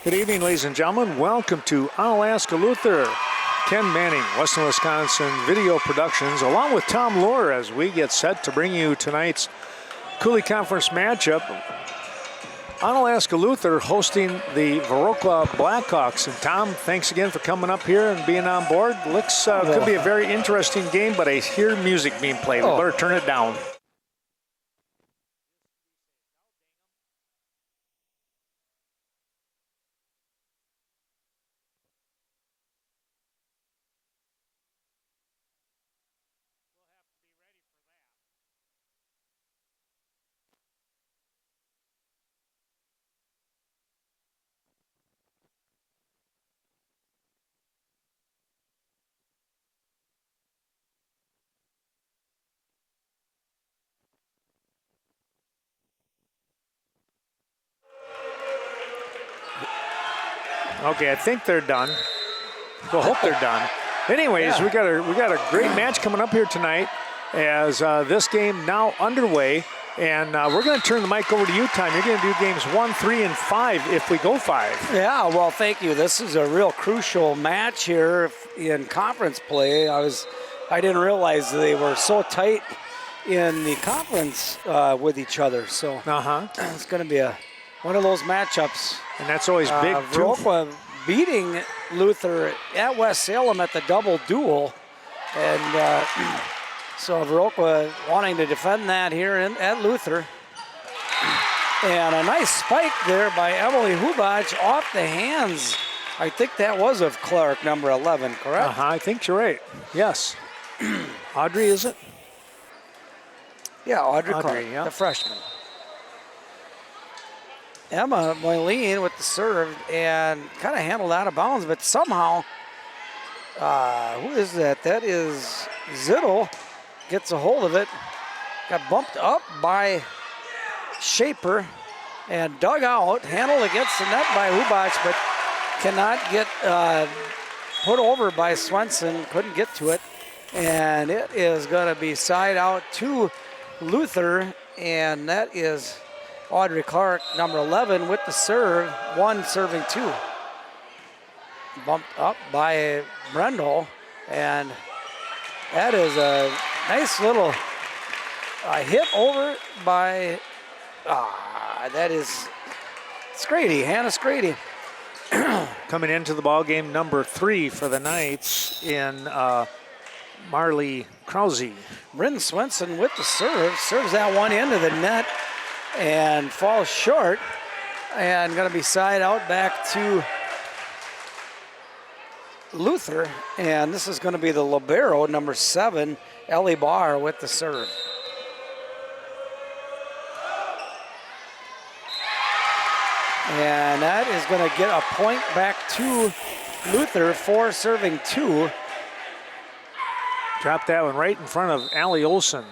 Good evening, ladies and gentlemen. Welcome to Onalaska Luther. Ken Manning, Western Wisconsin Video Productions, along with Tom Lohr as we get set to bring you tonight's Coulee Conference matchup. Onalaska Luther hosting the Viroqua Blackhawks. And Tom, thanks again for coming up here and being on board. Looks could be a very interesting game, but I hear music being played. We better turn it down. Okay, I think they're done. We'll hope they're done. Anyways, we got a great match coming up here tonight as this game now underway. And we're going to turn the mic over to you, Tom. You're going to do games 1, 3, and 5 if we go 5. Yeah, well, thank you. This is a real crucial match here in conference play. I didn't realize they were so tight in the conference with each other. So it's going to be one of those matchups. And that's always big, too. Viroqua beating Luther at West Salem at the double duel. And so Viroqua wanting to defend that here at Luther. And a nice spike there by Emily Hubach off the hands. I think that was of Clark, number 11, correct? I think you're right. Yes. Audrey, is it? Yeah, Audrey Clark, yeah. the freshman. Emma Moyleen with the serve and kind of handled out of bounds, but somehow, who is that? That is Zittel. Gets a hold of it. Got bumped up by Shaper and dug out. Handled against the net by Hubach, but cannot get put over by Swenson. Couldn't get to it. And it is going to be side out to Luther, and that is Audrey Clark, number 11, with the serve. 1 serving 2. Bumped up by Brendel, and that is a nice little hit over by, that is Scrady, Hannah Scrady. Coming into the ball game, number 3 for the Knights in Marley Krause. Bryn Swenson with the serve, serves that one into the net and falls short, and going to be side out back to Luther, and this is going to be the libero, number 7, Ellie Barr with the serve. And that is going to get a point back to Luther for serving 2. Dropped that one right in front of Allie Olson.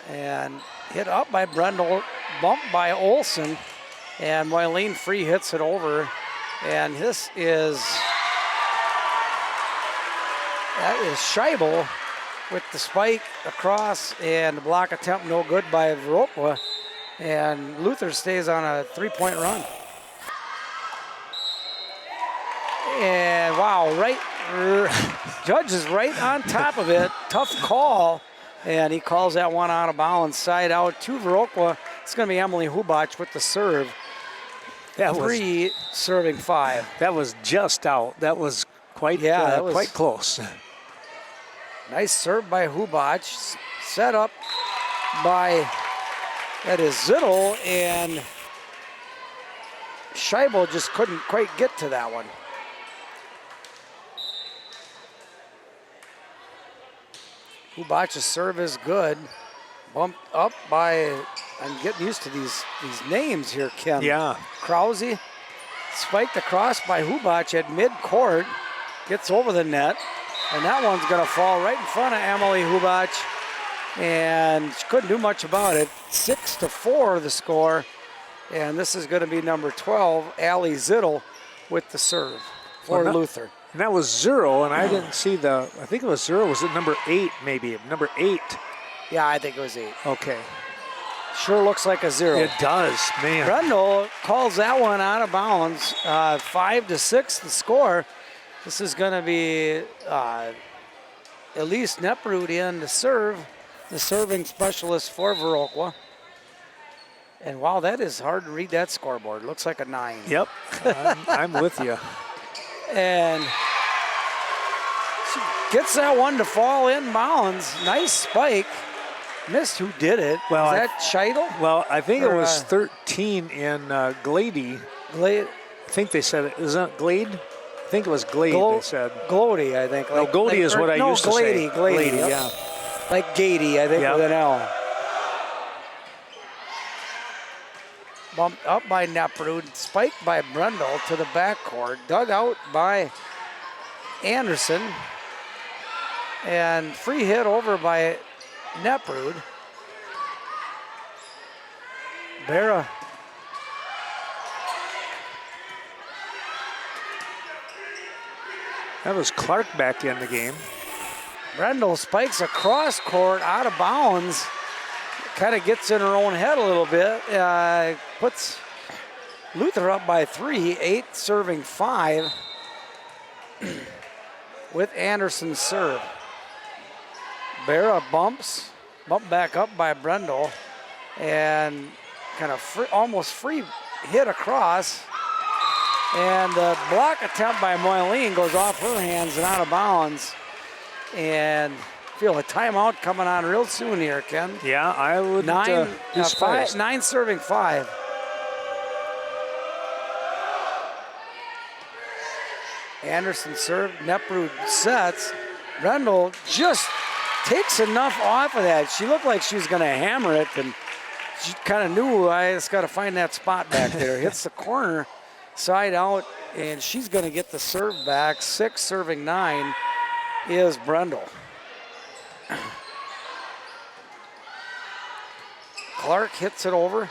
And hit up by Brendel, bumped by Olson, and Moyleen free hits it over. And that is Scheibel with the spike across, and the block attempt no good by Viroqua. And Luther stays on a 3-point run. And wow, Judge is right on top of it. Tough call. And he calls that one out of bounds, side out to Viroqua. It's going to be Emily Hubach with the serve. That 3 serving 5. That was just out. That was quite quite close. Nice serve by Hubach. Set up by, that is Zittel, and Scheibel just couldn't quite get to that one. Hubach's serve is good. Bumped up by, I'm getting used to these names here, Ken. Yeah. Krause, spiked across by Hubach at mid-court, gets over the net, and that one's going to fall right in front of Emily Hubach, and she couldn't do much about it. 6-4 the score, and this is going to be number 12, Allie Zittel, with the serve for Luther. And that was 0, and I didn't see I think it was 0. Was it number 8, maybe? Number 8. Yeah, I think it was 8. Okay. Sure looks like a 0. It does, man. Brendel calls that one out of bounds. 5-6 the score. This is going to be Elise Neprud in to serve, the serving specialist for Viroqua. And wow, that is hard to read that scoreboard. Looks like a 9. Yep, I'm with you. And she gets that one to fall in bounds. Nice spike. Missed who did it. Well, Was that Scheidel? Well, I think it was 13 in Glady. Glade. I think they said it. Isn't it Glade? I think it was Glade, they said. Glody, I think. No, Glady is what I used to say. Glady, Glady, yep. yeah. Like Gady, I think, Yep. with an L. Bumped up by Neprud, spiked by Brendel to the backcourt, dug out by Anderson, and free hit over by Neprud. Berra. That was Clark back in the game. Brendel spikes across court, out of bounds. Kind of gets in her own head a little bit. Puts Luther up by 3, 8 serving 5 with Anderson's serve. Berra bump back up by Brendel, and kind of almost free hit across. And the block attempt by Moyleen goes off her hands and out of bounds. And feel a timeout coming on real soon here, Ken. Yeah, I would be surprised. 9 serving 5. Anderson served, Neprud sets. Brendel just takes enough off of that. She looked like she was going to hammer it, and she kind of knew, I just got to find that spot back there. Hits the corner, side out, and she's going to get the serve back. 6 serving 9 is Brendel. Clark hits it over,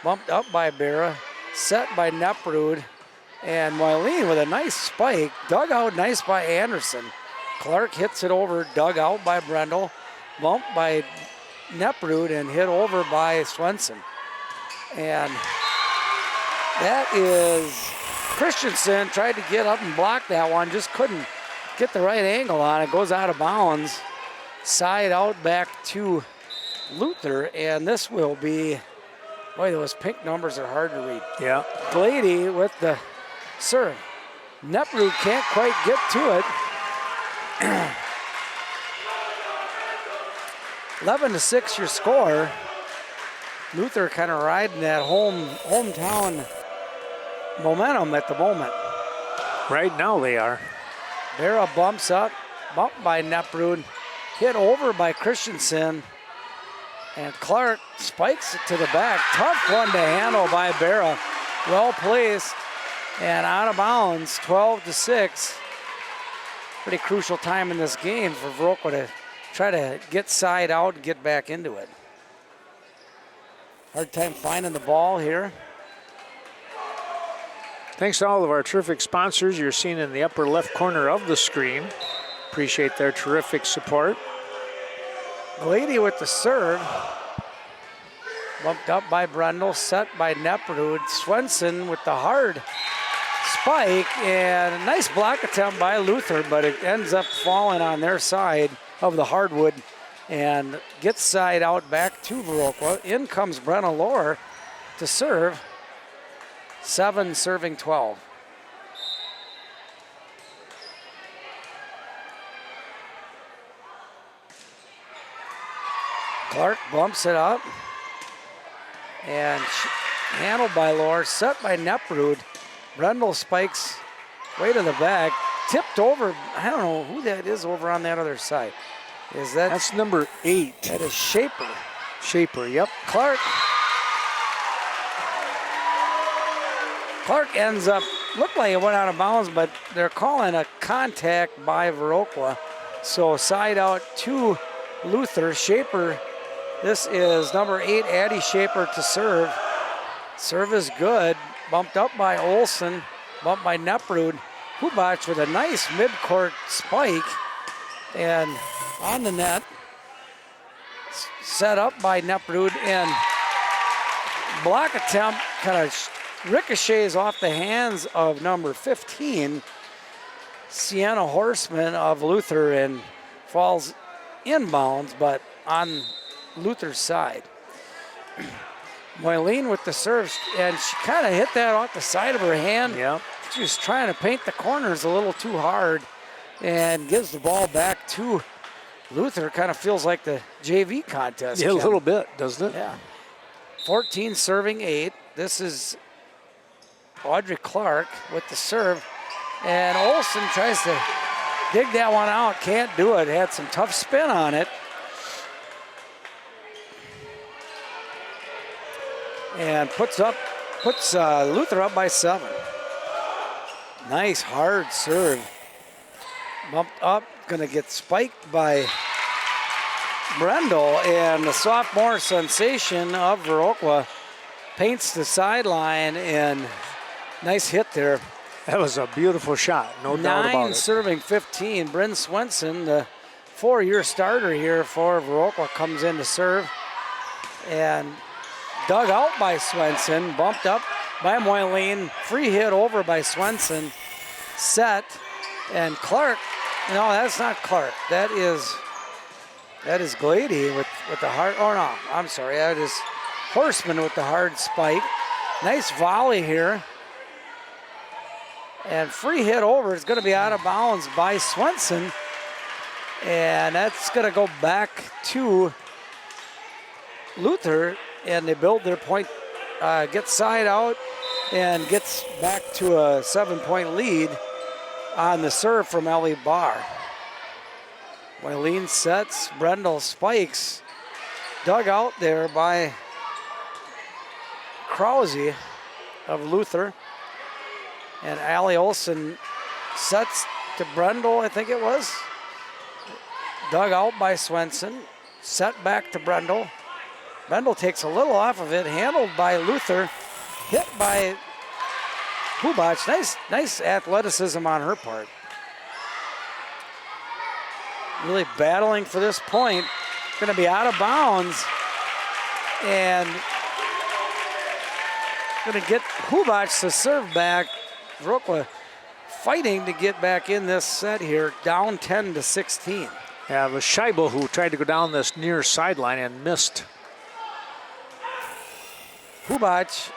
bumped up by Berra, set by Neprud, and Moyleen with a nice spike, dug out nice by Anderson. Clark hits it over, dug out by Brendel, bumped by Neprud, and hit over by Swenson. And that is Christensen tried to get up and block that one, just couldn't get the right angle on it, goes out of bounds. Side out back to Luther, and this will be, boy, those pink numbers are hard to read. Yeah. Glady with the serve. Neprud can't quite get to it. 11-6 your score. Luther kind of riding that hometown momentum at the moment. Right now they are. Berra bumps up, bumped by Neprud, hit over by Christensen, and Clark spikes it to the back. Tough one to handle by Berra. Well placed and out of bounds, 12-6. Pretty crucial time in this game for Viroqua to try to get side out and get back into it. Hard time finding the ball here. Thanks to all of our terrific sponsors you're seeing in the upper left corner of the screen. Appreciate their terrific support. Glady with the serve. Bumped up by Brendel, set by Neprud. Swenson with the hard spike, and a nice block attempt by Luther, but it ends up falling on their side of the hardwood and gets side out back to Viroqua. In comes Brenna Lohr to serve. 7 serving 12. Clark bumps it up, and handled by Lohr, set by Neprud. Brendel spikes way to the back, tipped over. I don't know who that is over on that other side. Is that? That's number 8. That is Shaper. Shaper, yep. Clark ends up, looked like it went out of bounds, but they're calling a contact by Viroqua. So side out to Luther. Shaper, this is number 8, Addie Shaper to serve. Serve is good. Bumped up by Olsen, bumped by Neprud. Hubac with a nice mid-court spike, and on the net. Set up by Neprud, and block attempt kind of ricochets off the hands of number 15, Sienna Horseman of Luther, and falls inbounds, but on Luther's side. Moyleen with the serve, and she kind of hit that off the side of her hand. Yep. She was trying to paint the corners a little too hard and gives the ball back to Luther. Kind of feels like the JV contest. Yeah, a little bit, doesn't it? Yeah. 14 serving 8. This is Audrey Clark with the serve. And Olsen tries to dig that one out. Can't do it. Had some tough spin on it. And puts Luther up by 7. Nice hard serve. Bumped up, gonna get spiked by Brendel, and the sophomore sensation of Viroqua paints the sideline, and nice hit there. That was a beautiful shot, no doubt about 9 it. serving 15. Bryn Swenson, the 4-year starter here for Viroqua, comes in to serve. And dug out by Swenson, bumped up by Moyleen, free hit over by Swenson, set, and Clark, no, that's not Clark, that is Glady with the hard, oh no, I'm sorry, that is Horseman with the hard spike. Nice volley here, and free hit over, it's gonna be out of bounds by Swenson, and that's gonna go back to Luther, and they build their point, gets side out, and gets back to a 7-point lead on the serve from Ellie Barr. Moyleen sets, Brendel spikes, dug out there by Krause of Luther, and Allie Olsen sets to Brendel, I think it was. Dug out by Swenson, set back to Brendel. Brendel takes a little off of it, handled by Luther, hit by Hubach. Nice athleticism on her part. Really battling for this point. Going to be out of bounds, and going to get Hubach to serve back. Viroqua fighting to get back in this set here, down 10-16. Yeah, it was Scheibel who tried to go down this near sideline and missed. Hubach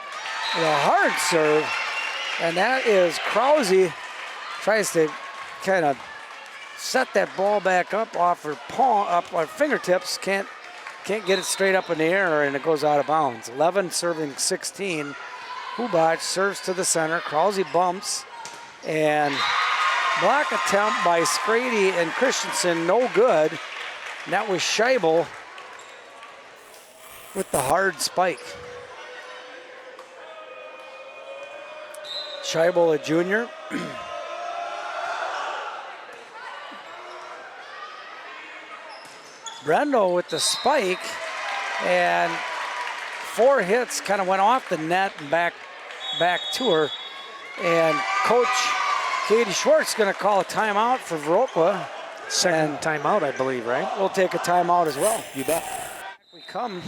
with a hard serve, and that is Krause. Tries to kind of set that ball back up off her palm, up her fingertips. Can't get it straight up in the air, and it goes out of bounds. 11 serving 16. Hubach serves to the center. Krause bumps, and block attempt by Scrady and Christensen, no good. And that was Scheibel with the hard spike. Scheibel, a junior. Brendel with the spike, and 4 hits kind of went off the net and back to her. And Coach Katie Schwartz is going to call a timeout for Viroqua. Second timeout, I believe, right? We'll take a timeout as well. You bet. We come,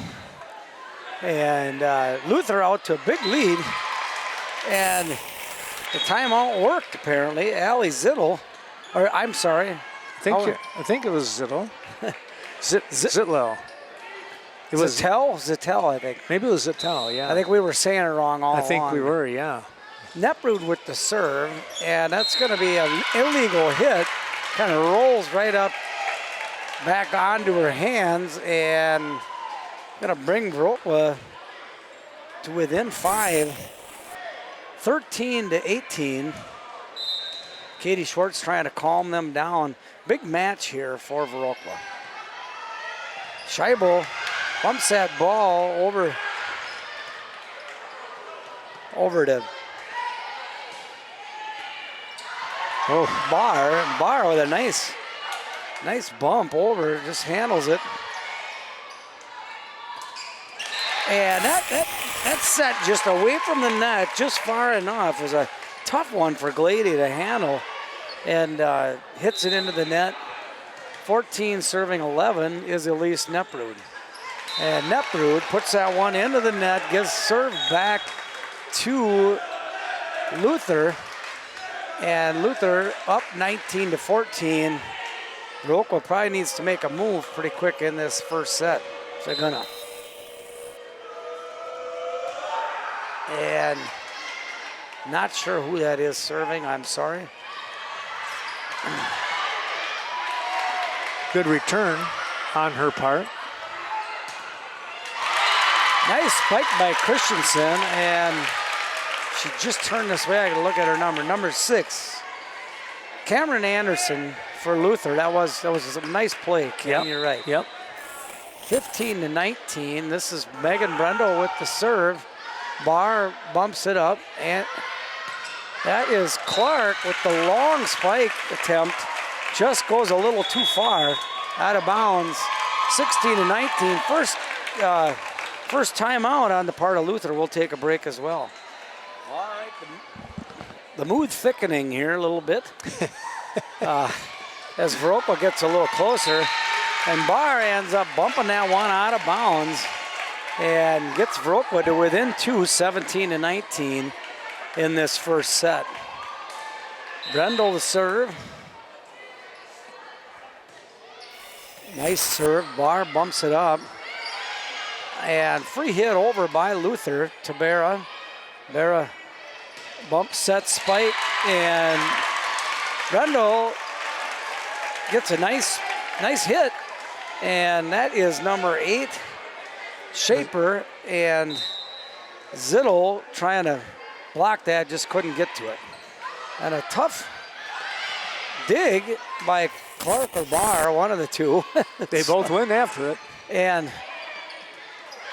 and Luther out to a big lead, and the timeout worked apparently. Allie Zittel, or I'm sorry. I think it was Zittel. Zitlow. It was Zittel, I think. Maybe it was Zittel, yeah. I think we were saying it wrong all along. I think we were, yeah. Neprud with the serve, and that's going to be an illegal hit. Kind of rolls right up back onto her hands, and going to bring Viroqua to within 5, 13-18. Katie Schwartz trying to calm them down. Big match here for Viroqua. Scheibel bumps that ball over to Barr with a nice bump over, just handles it. And that set just away from the net, just far enough. It was a tough one for Glady to handle, and hits it into the net. 14 serving 11 is Elise Neprud. And Neprud puts that one into the net, gives serve back to Luther. And Luther up 19-14. Viroqua probably needs to make a move pretty quick in this first set. If they're gonna. And not sure who that is serving, I'm sorry. Good return on her part. Nice spike by Christensen, and she just turned this way. I gotta look at her number. Number 6, Cameron Anderson for Luther. That was a nice play, Ken. Yep. You're right. Yep. 15-19. This is Megan Brendel with the serve. Barr bumps it up, and that is Clark with the long spike attempt. Just goes a little too far, out of bounds. 16-19. First timeout on the part of Luther. We'll take a break as well. All right, the mood thickening here a little bit as Viroqua gets a little closer, and Barr ends up bumping that one out of bounds and gets Viroqua to within 2, 17-19 in this first set. Brendel the serve. Nice serve. Barr bumps it up. And free hit over by Luther to Berra. Berra bump set spike, and Brendel gets a nice hit, and that is number 8, Shaper, and Zittel trying to block that, just couldn't get to it. And a tough dig by Clark or Barr, one of the two. They both went after it. And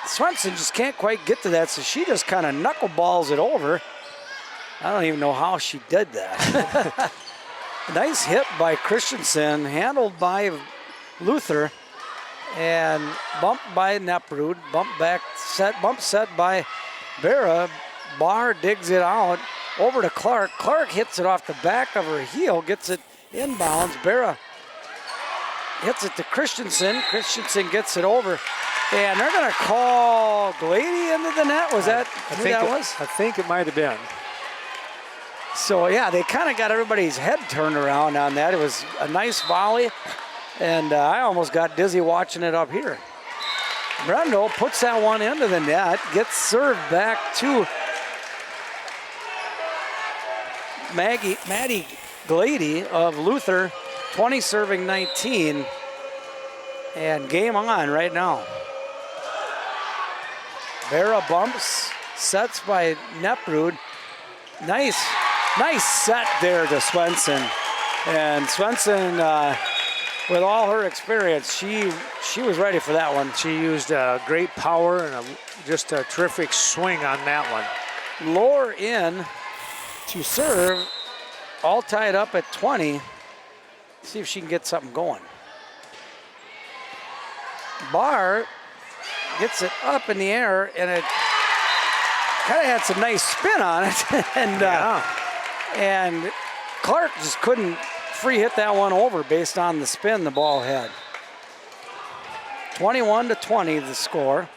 Swenson just can't quite get to that, so she just kind of knuckleballs it over. I don't even know how she did that. Nice hit by Christensen, handled by Luther, and bumped by Neprud. Bump set by Berra. Barr digs it out over to Clark. Clark hits it off the back of her heel, gets it inbounds. Berra hits it to Christensen. Christensen gets it over. And they're going to call Glady into the net. Was that who that was? I think it might have been. So, yeah, they kind of got everybody's head turned around on that. It was a nice volley, and I almost got dizzy watching it up here. Brendel puts that one into the net, gets served back to Maddie Glady of Luther, 20 serving 19, and game on right now. Berra bumps, sets by Neprud. Nice set there to Swenson. And Swenson, with all her experience, she was ready for that one. She used great power and just a terrific swing on that one. Lower in to serve, all tied up at 20. See if she can get something going. Barr gets it up in the air, and it kind of had some nice spin on it. And Clark just couldn't free hit that one over based on the spin the ball had. 21-20 the score.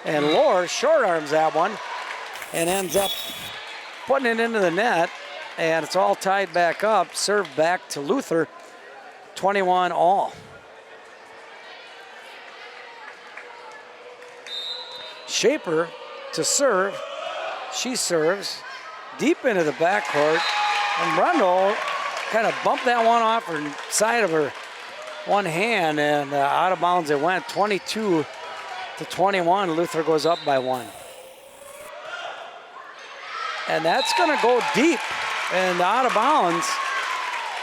And Lohr short arms that one and ends up putting it into the net, and it's all tied back up. Served back to Luther, 21 all. Shaper to serve. She serves deep into the backcourt, and Brendel kind of bumped that one off her side of her one hand, and out of bounds it went. 22-21. Luther goes up by 1. And that's going to go deep and out of bounds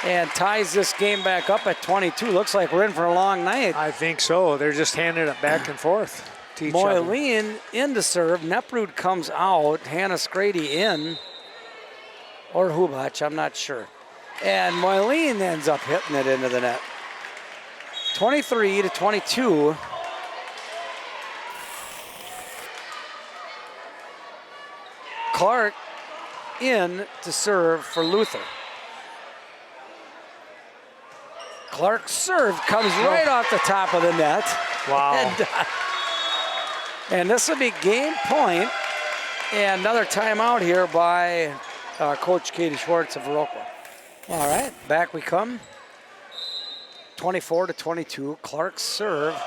and ties this game back up at 22. Looks like we're in for a long night. I think so. They're just handing it back and forth to each other. Moyleen in to serve. Neprud comes out. Hannah Scrady in. Or Hubach, I'm not sure. And Moyleen ends up hitting it into the net. 23-22. Clark in to serve for Luther. Clark's serve comes right off the top of the net. Wow. And And this will be game point. And another timeout here by Coach Katie Schwartz of Viroqua. All right, back we come. 24-22, Clark's serve.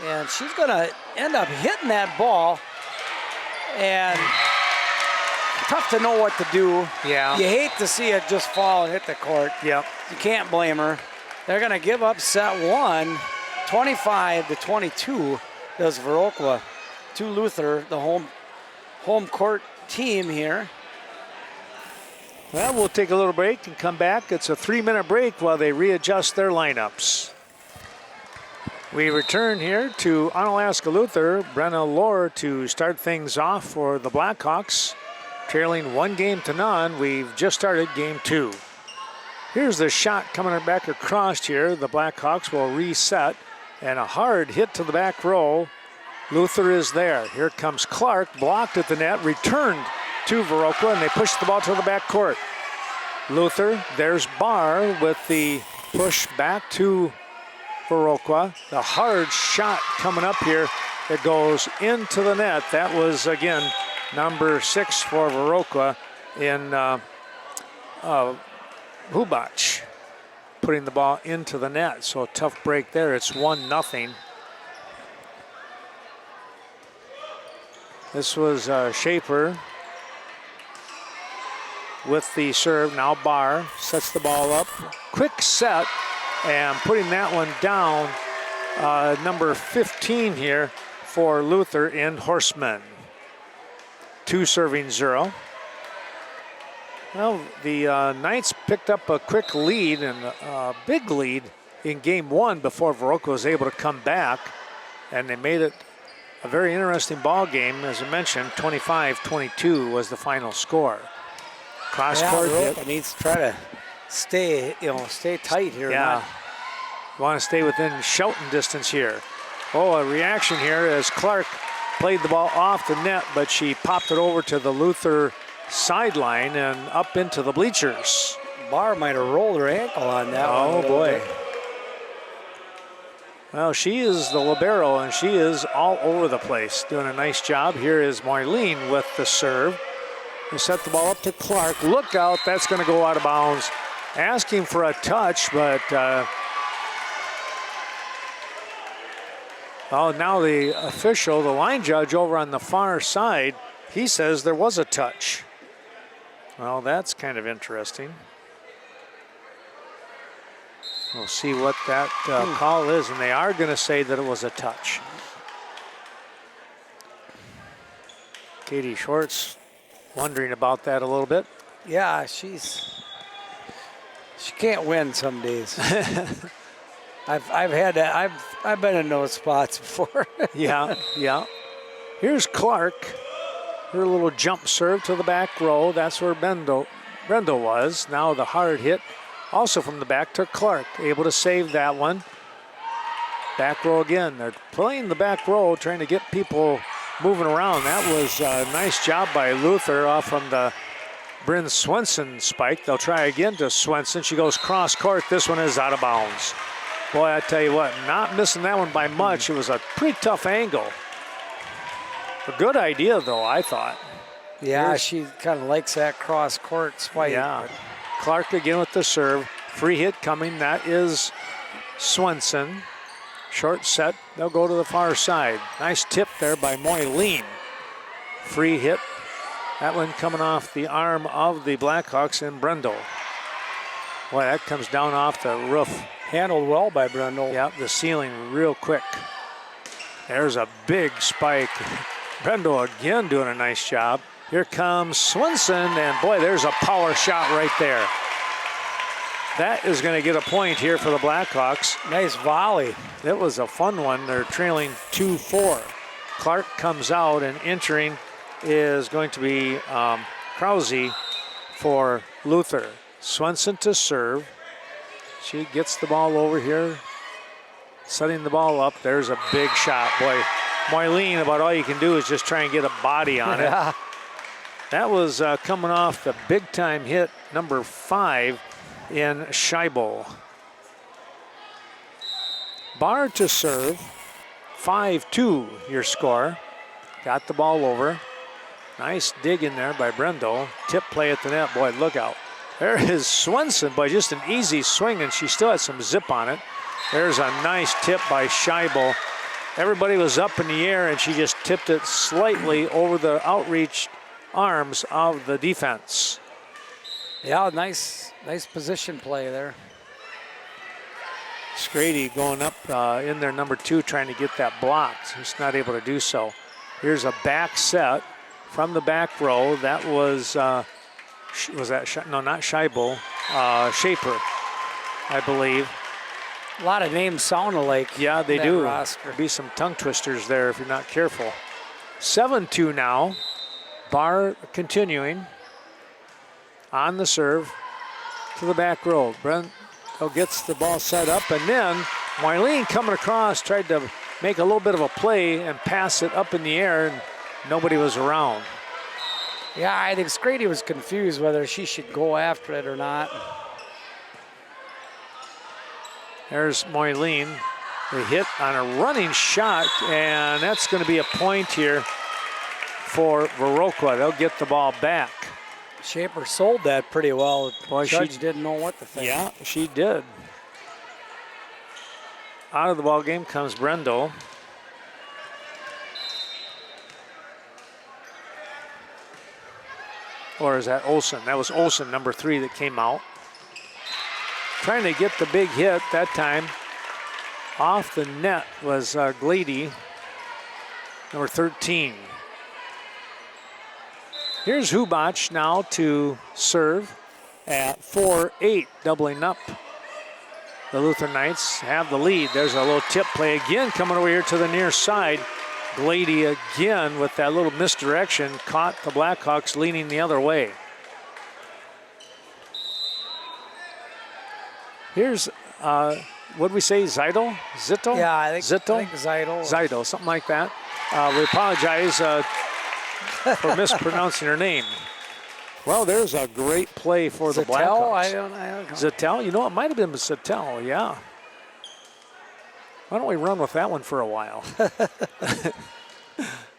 And she's gonna end up hitting that ball. And tough to know what to do. Yeah. You hate to see it just fall and hit the court. Yep. You can't blame her. They're gonna give up set one, 25-22, does Viroqua to Luther, the home court team here. Well, we'll take a little break and come back. It's a 3-minute break while they readjust their lineups. We return here to Onalaska Luther. Brenna Lohr to start things off for the Blackhawks. Trailing 1-0. We've just started game 2. Here's the shot coming back across here. The Blackhawks will reset. And a hard hit to the back row. Luther is there. Here comes Clark, blocked at the net, returned to Viroqua, and they push the ball to the back court. Luther, there's Barr with the push back to Viroqua. The hard shot coming up here that goes into the net. That was, again, number 6 for Viroqua in Hubach, putting the ball into the net. So a tough break there. It's 1-0. This was Schaefer with the serve. Now Barr sets the ball up. Quick set, and putting that one down, number 15 here for Luther in Horseman. 2-0. Well, the Knights picked up a quick lead and a big lead in game 1 before Viroqua was able to come back, and they made it a very interesting ball game. As I mentioned, 25-22 was the final score. Cross court hit. Needs to try to stay tight here. Yeah, want to stay within shouting distance here. Oh, a reaction here as Clark played the ball off the net, but she popped it over to the Luther sideline and up into the bleachers. Barr might have rolled her ankle on that one. Oh boy. Well, she is the libero, and she is all over the place, doing a nice job. Here is Marlene with the serve. They set the ball up to Clark. Look out, that's going to go out of bounds. Asking for a touch, but now the official, the line judge over on the far side, he says there was a touch. Well, that's kind of interesting. We'll see what that call is, and they are going to say that it was a touch. Katie Schwartz wondering about that a little bit. Yeah, she can't win some days. I've had that. I've been in those spots before. Yeah. Here's Clark. Her little jump serve to the back row. That's where Brendel was. Now the hard hit, also from the back to Clark. Able to save that one. Back row again. They're playing the back row, trying to get people moving around. That was a nice job by Luther off from the Bryn Swenson spike. They'll try again to Swenson. She goes cross court. This one is out of bounds. Boy, I tell you what, not missing that one by much. It was a pretty tough angle. A good idea, though, I thought. Yeah, she kind of likes that cross court spike. Yeah. Clark again with the serve. Free hit coming. That is Swenson. Short set. They'll go to the far side. Nice tip there by Moyleen. Free hit. That one coming off the arm of the Blackhawks and Brendel. Boy, that comes down off the roof. Handled well by Brendel. Yep, the ceiling real quick. There's a big spike. Brendel again doing a nice job. Here comes Swenson, and boy, there's a power shot right there. That is going to get a point here for the Blackhawks. Nice volley. It was a fun one. They're trailing 2-4. Clark comes out, and entering is going to be Krause for Luther. Swenson to serve. She gets the ball over here, setting the ball up. There's a big shot. Boy, Moyleen, about all you can do is just try and get a body on it. That was coming off the big-time hit, number 5 in Scheibel. Barr to serve. 5-2 your score. Got the ball over. Nice dig in there by Brendel. Tip play at the net. Boy, look out. There is Swenson by just an easy swing, and she still has some zip on it. There's a nice tip by Scheibel. Everybody was up in the air, and she just tipped it slightly over the outreach arms of the defense. Yeah, nice position play there. Scrady going up in there, number 2, trying to get that blocked. He's not able to do so. Here's a back set from the back row. That was that no, not Scheibel, Schaefer, I believe. A lot of names sound alike. Yeah, they do. Roster. Be some tongue twisters there if you're not careful. 7-2 now. Barr continuing on the serve to the back row. Brent gets the ball set up, and then Marlene coming across tried to make a little bit of a play and pass it up in the air, and nobody was around. Yeah, I think Scrady was confused whether she should go after it or not. There's Moyleen. The hit on a running shot, and that's going to be a point here for Viroqua. They'll get the ball back. Schaefer sold that pretty well. Boy, Judge didn't know what to think. Yeah, she did. Out of the ball game comes Brendel. Or is that Olsen? That was Olsen, number 3, that came out. Trying to get the big hit that time. Off the net was Glady, number 13. Here's Hubach now to serve at 4-8, doubling up. The Luther Knights have the lead. There's a little tip play again coming over here to the near side. Glady again with that little misdirection caught the Blackhawks leaning the other way. Here's, what did we say, Zito? Yeah, I think Zito? Zito. Zito, something like that. We apologize for mispronouncing her name. Well, there's a great play for the Blackhawks. I don't know. Zattel? You know, it might have been Zattel, yeah. Why don't we run with that one for a while?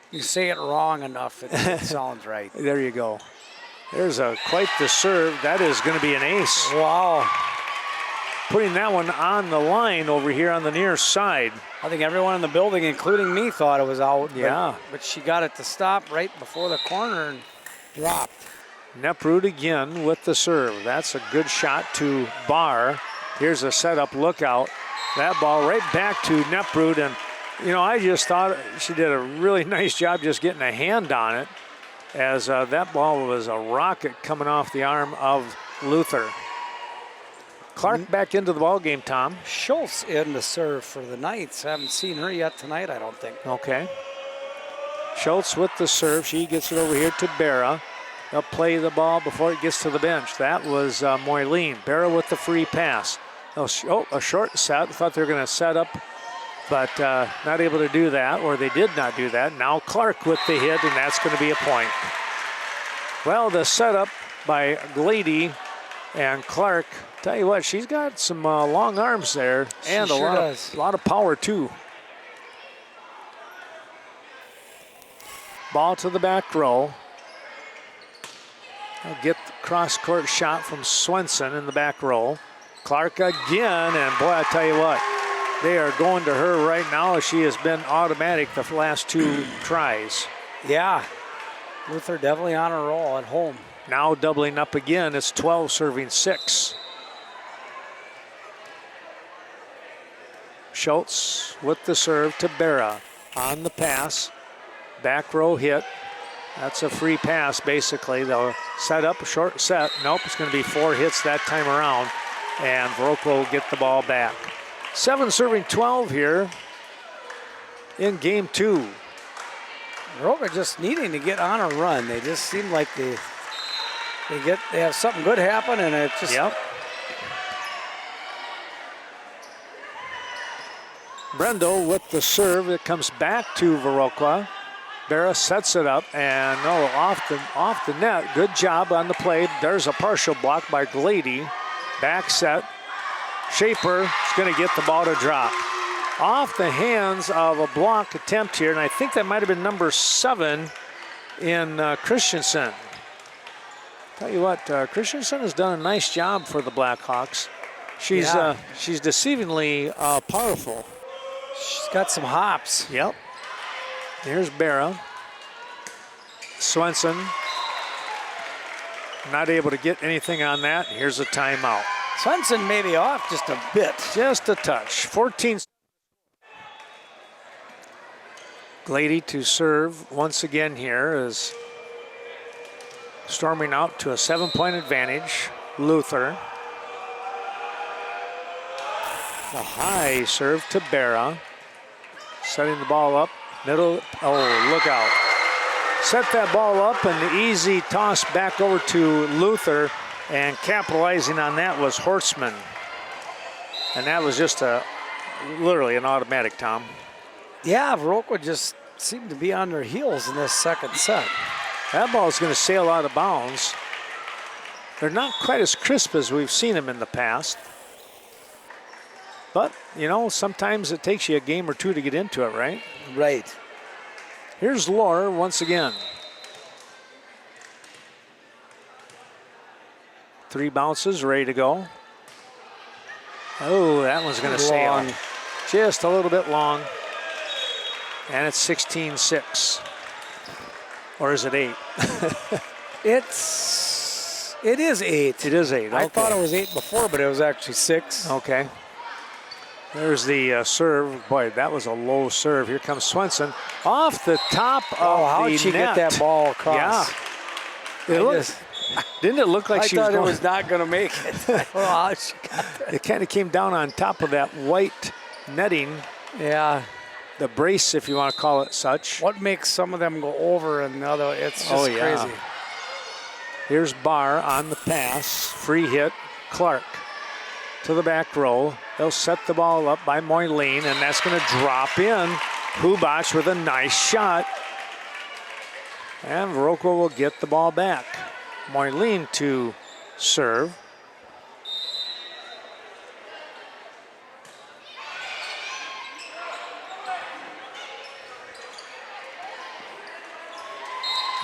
You say it wrong enough, it sounds right. There you go. There's quite the serve. That is going to be an ace. Wow. Putting that one on the line over here on the near side. I think everyone in the building, including me, thought it was out. Yeah. But she got it to stop right before the corner and dropped. Neprud again with the serve. That's a good shot to Barr. Here's a setup lookout. That ball right back to Neprud. And, you know, I just thought she did a really nice job just getting a hand on it, as that ball was a rocket coming off the arm of Luther. Clark back into the ball game, Tom. Schultz in the serve for the Knights. Haven't seen her yet tonight, I don't think. Okay. Schultz with the serve. She gets it over here to Berra. They'll play the ball before it gets to the bench. That was Moyleen. Berra with the free pass. Oh, a short set. Thought they were going to set up, but not able to do that, or they did not do that. Now Clark with the hit, and that's going to be a point. Well, the setup by Glady and Clark. Tell you what, she's got some long arms there, and a lot of power too. Ball to the back row. I'll get the cross-court shot from Swenson in the back row. Clark again, and boy, I tell you what, they are going to her right now. She has been automatic the last 2 tries. Yeah, Luther definitely on a roll at home. Now doubling up again, it's 12 serving 6. Schultz with the serve to Berra. On the pass, back row hit. That's a free pass, basically. They'll set up a short set. Nope, it's going to be 4 hits that time around, and Viroqua will get the ball back. 7 serving 12 here in game 2. Viroqua just needing to get on a run. They just seem like they have something good happen, and it just. Yep. Brendel with the serve. It comes back to Viroqua. Berra sets it up, and off the net. Good job on the play. There's a partial block by Glady. Back set. Schaefer is going to get the ball to drop. off the hands of a block attempt here, and I think that might have been number 7 in Christensen. Tell you what, Christensen has done a nice job for the Blackhawks. She's deceivingly powerful. She's got some hops. Yep. Here's Berra. Swenson not able to get anything on that. Here's a timeout. Swenson maybe off just a bit. Just a touch. 14. Glady to serve once again here is storming out to a 7-point advantage. Luther. The high serve to Berra. Setting the ball up. Middle. Oh, look out. Set that ball up, and the easy toss back over to Luther. And capitalizing on that was Horstman. And that was just literally an automatic, Tom. Yeah, Viroqua just seemed to be on their heels in this second set. That ball is going to sail out of bounds. They're not quite as crisp as we've seen them in the past. But, you know, sometimes it takes you a game or two to get into it, right? Right. Here's Lohr once again. 3 bounces, ready to go. Oh, that one's going to sail. Just a little bit long. And it's 16-6. Or is it 8? It is 8. It is 8. Okay. I thought it was 8 before, but it was actually 6. Okay. There's the serve. Boy, that was a low serve. Here comes Swenson off the top of the net. How did she get that ball across? Yeah. Didn't it look like she was going? I thought it was not going to make it. I don't know how she got there. It kind of came down on top of that white netting. Yeah. The brace, if you want to call it such. What makes some of them go over and the other? It's just crazy. Here's Barr on the pass. Free hit. Clark to the back row. They'll set the ball up by Moyleen, and that's going to drop in. Hubac with a nice shot. And Viroqua will get the ball back. Moyleen to serve.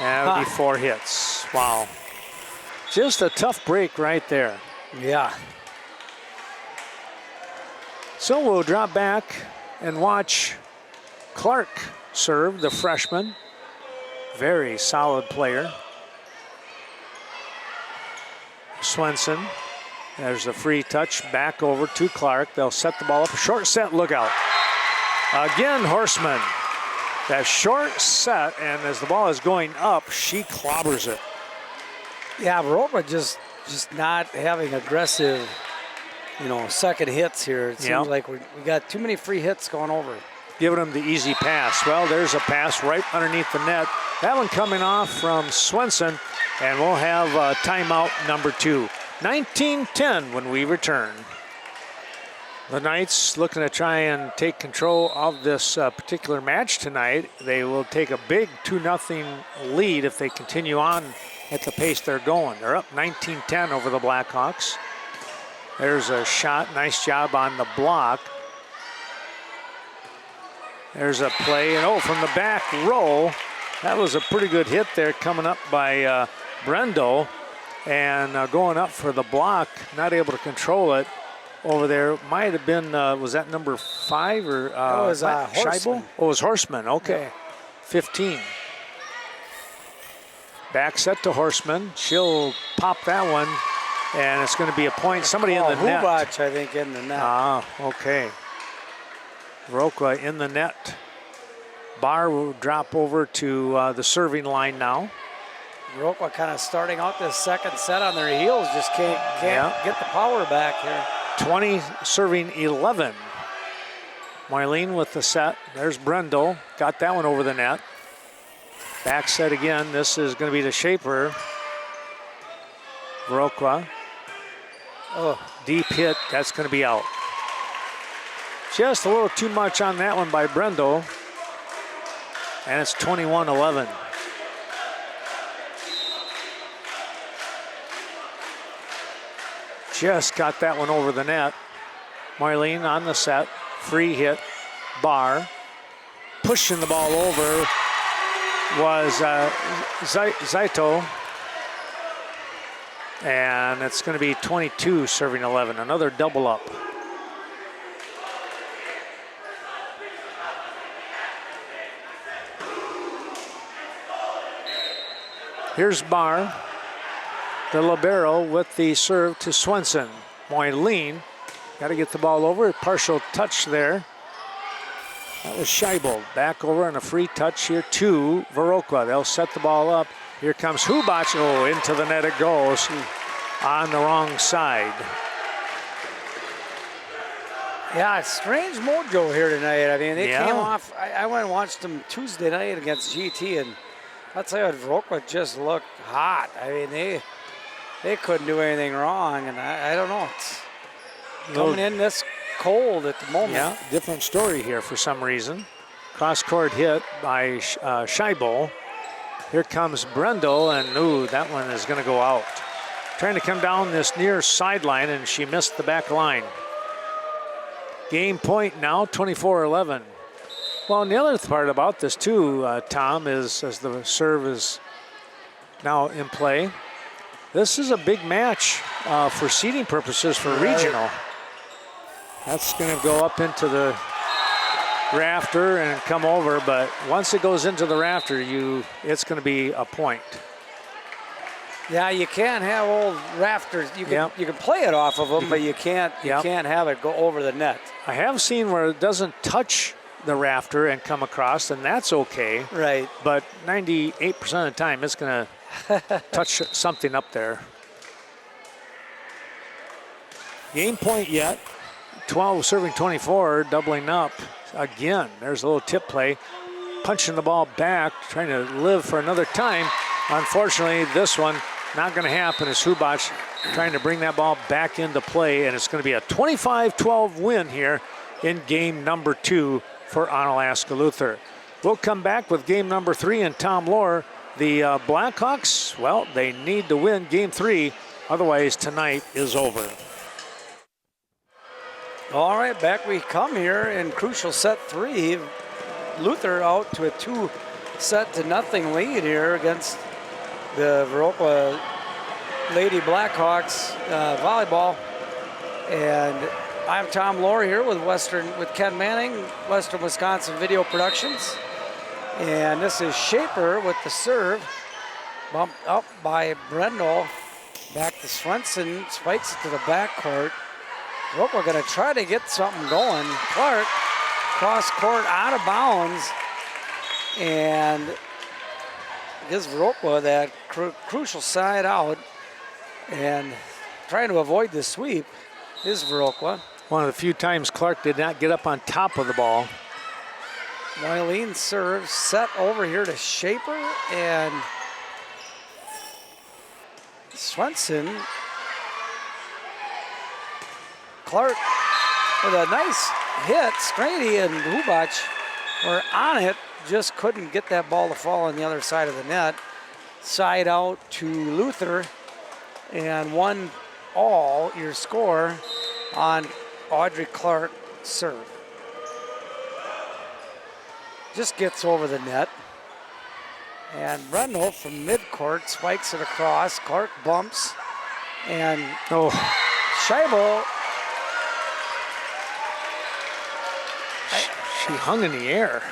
And that'll be 4 hits. Wow. Just a tough break right there. Yeah. So we'll drop back and watch Clark serve, the freshman. Very solid player. Swenson. There's a free touch back over to Clark. They'll set the ball up. Short set, look out. Again, Horstman. That short set, and as the ball is going up, she clobbers it. Yeah, Viroqua just not having aggressive, second hits here. It seems like we got too many free hits going over. Giving them the easy pass. Well, there's a pass right underneath the net. That one coming off from Swenson, and we'll have timeout number 2. 19-10 when we return. The Knights looking to try and take control of this particular match tonight. They will take a big 2-0 lead if they continue on at the pace they're going. They're up 19-10 over the Blackhawks. There's a shot. Nice job on the block. There's a play, and from the back row, that was a pretty good hit there coming up by Brendel, and going up for the block, not able to control it over there. Might have been, was that number 5 or? That was Horstman. Oh, it was Horstman, okay. Yeah. 15. Back set to Horstman. She'll pop that one, and it's going to be a point. Somebody in the net. Hubac, I think, in the net. Ah, okay. Viroqua in the net. Barr will drop over to the serving line now. Viroqua kind of starting out this second set on their heels. Just can't get the power back here. 20 serving 11. Moyleen with the set. There's Brendel. Got that one over the net. Back set again. This is going to be the Shaper. Viroqua. Oh, deep hit. That's going to be out. Just a little too much on that one by Brendel. And it's 21-11. Just got that one over the net. Moyleen on the set. Free hit. Barr. Pushing the ball over was Zaito. And it's going to be 22 serving 11, another double up. Here's Barr, the libero with the serve to Swenson. Moyleen, got to get the ball over, partial touch there. That was Scheibel, back over on a free touch here to Viroqua. They'll set the ball up. Here comes Hubac. Oh, into the net it goes on the wrong side. Yeah, strange mojo here tonight. I mean, they came off. I went and watched them Tuesday night against GT, and I'll tell you what, Viroqua just looked hot. I mean, they couldn't do anything wrong, and I don't know. It's coming in this cold at the moment. Yeah, different story here for some reason. Cross-court hit by Scheibel. Here comes Brendel, and ooh, that one is going to go out. Trying to come down this near sideline, and she missed the back line. Game point now, 24-11. Well, and the other part about this too, Tom, is as the serve is now in play, this is a big match for seeding purposes for regional. That's going to go up into the rafter and come over, but once it goes into the rafter, it's going to be a point. Yeah, you can't have old rafters. You can play it off of them, but you can't have it go over the net. I have seen where it doesn't touch the rafter and come across, and that's okay. Right. But 98% of the time, it's going to touch something up there. Game point yet. 12 serving 24, doubling up again. There's a little tip play. Punching the ball back, trying to live for another time. Unfortunately, this one not going to happen as Hubac trying to bring that ball back into play, and it's going to be a 25-12 win here in game number 2 for Onalaska Luther. We'll come back with game number 3 and Tom Lohr. The Blackhawks, well, they need to win game 3, otherwise tonight is over. All right, back we come here in crucial set 3. Luther out to a 2-0 lead here against the Viroqua Lady Blackhawks volleyball. And I'm Tom Lohr here with Ken Manning, Western Wisconsin Video Productions. And this is Shaper with the serve. Bumped up by Brendel. Back to Swenson, spikes it to the backcourt. Viroqua going to try to get something going. Clark, cross court, out of bounds, and gives Viroqua that crucial side out. And trying to avoid the sweep is Viroqua. One of the few times Clark did not get up on top of the ball. Moyleen serves, set over here to Shaper, and Swenson. Clark with a nice hit. Strady and Hubac were on it, just couldn't get that ball to fall on the other side of the net. Side out to Luther, and 1-all your score on Audrey Clark serve. Just gets over the net. And Brendel from midcourt spikes it across. Clark bumps, and Scheibel. She hung in the air.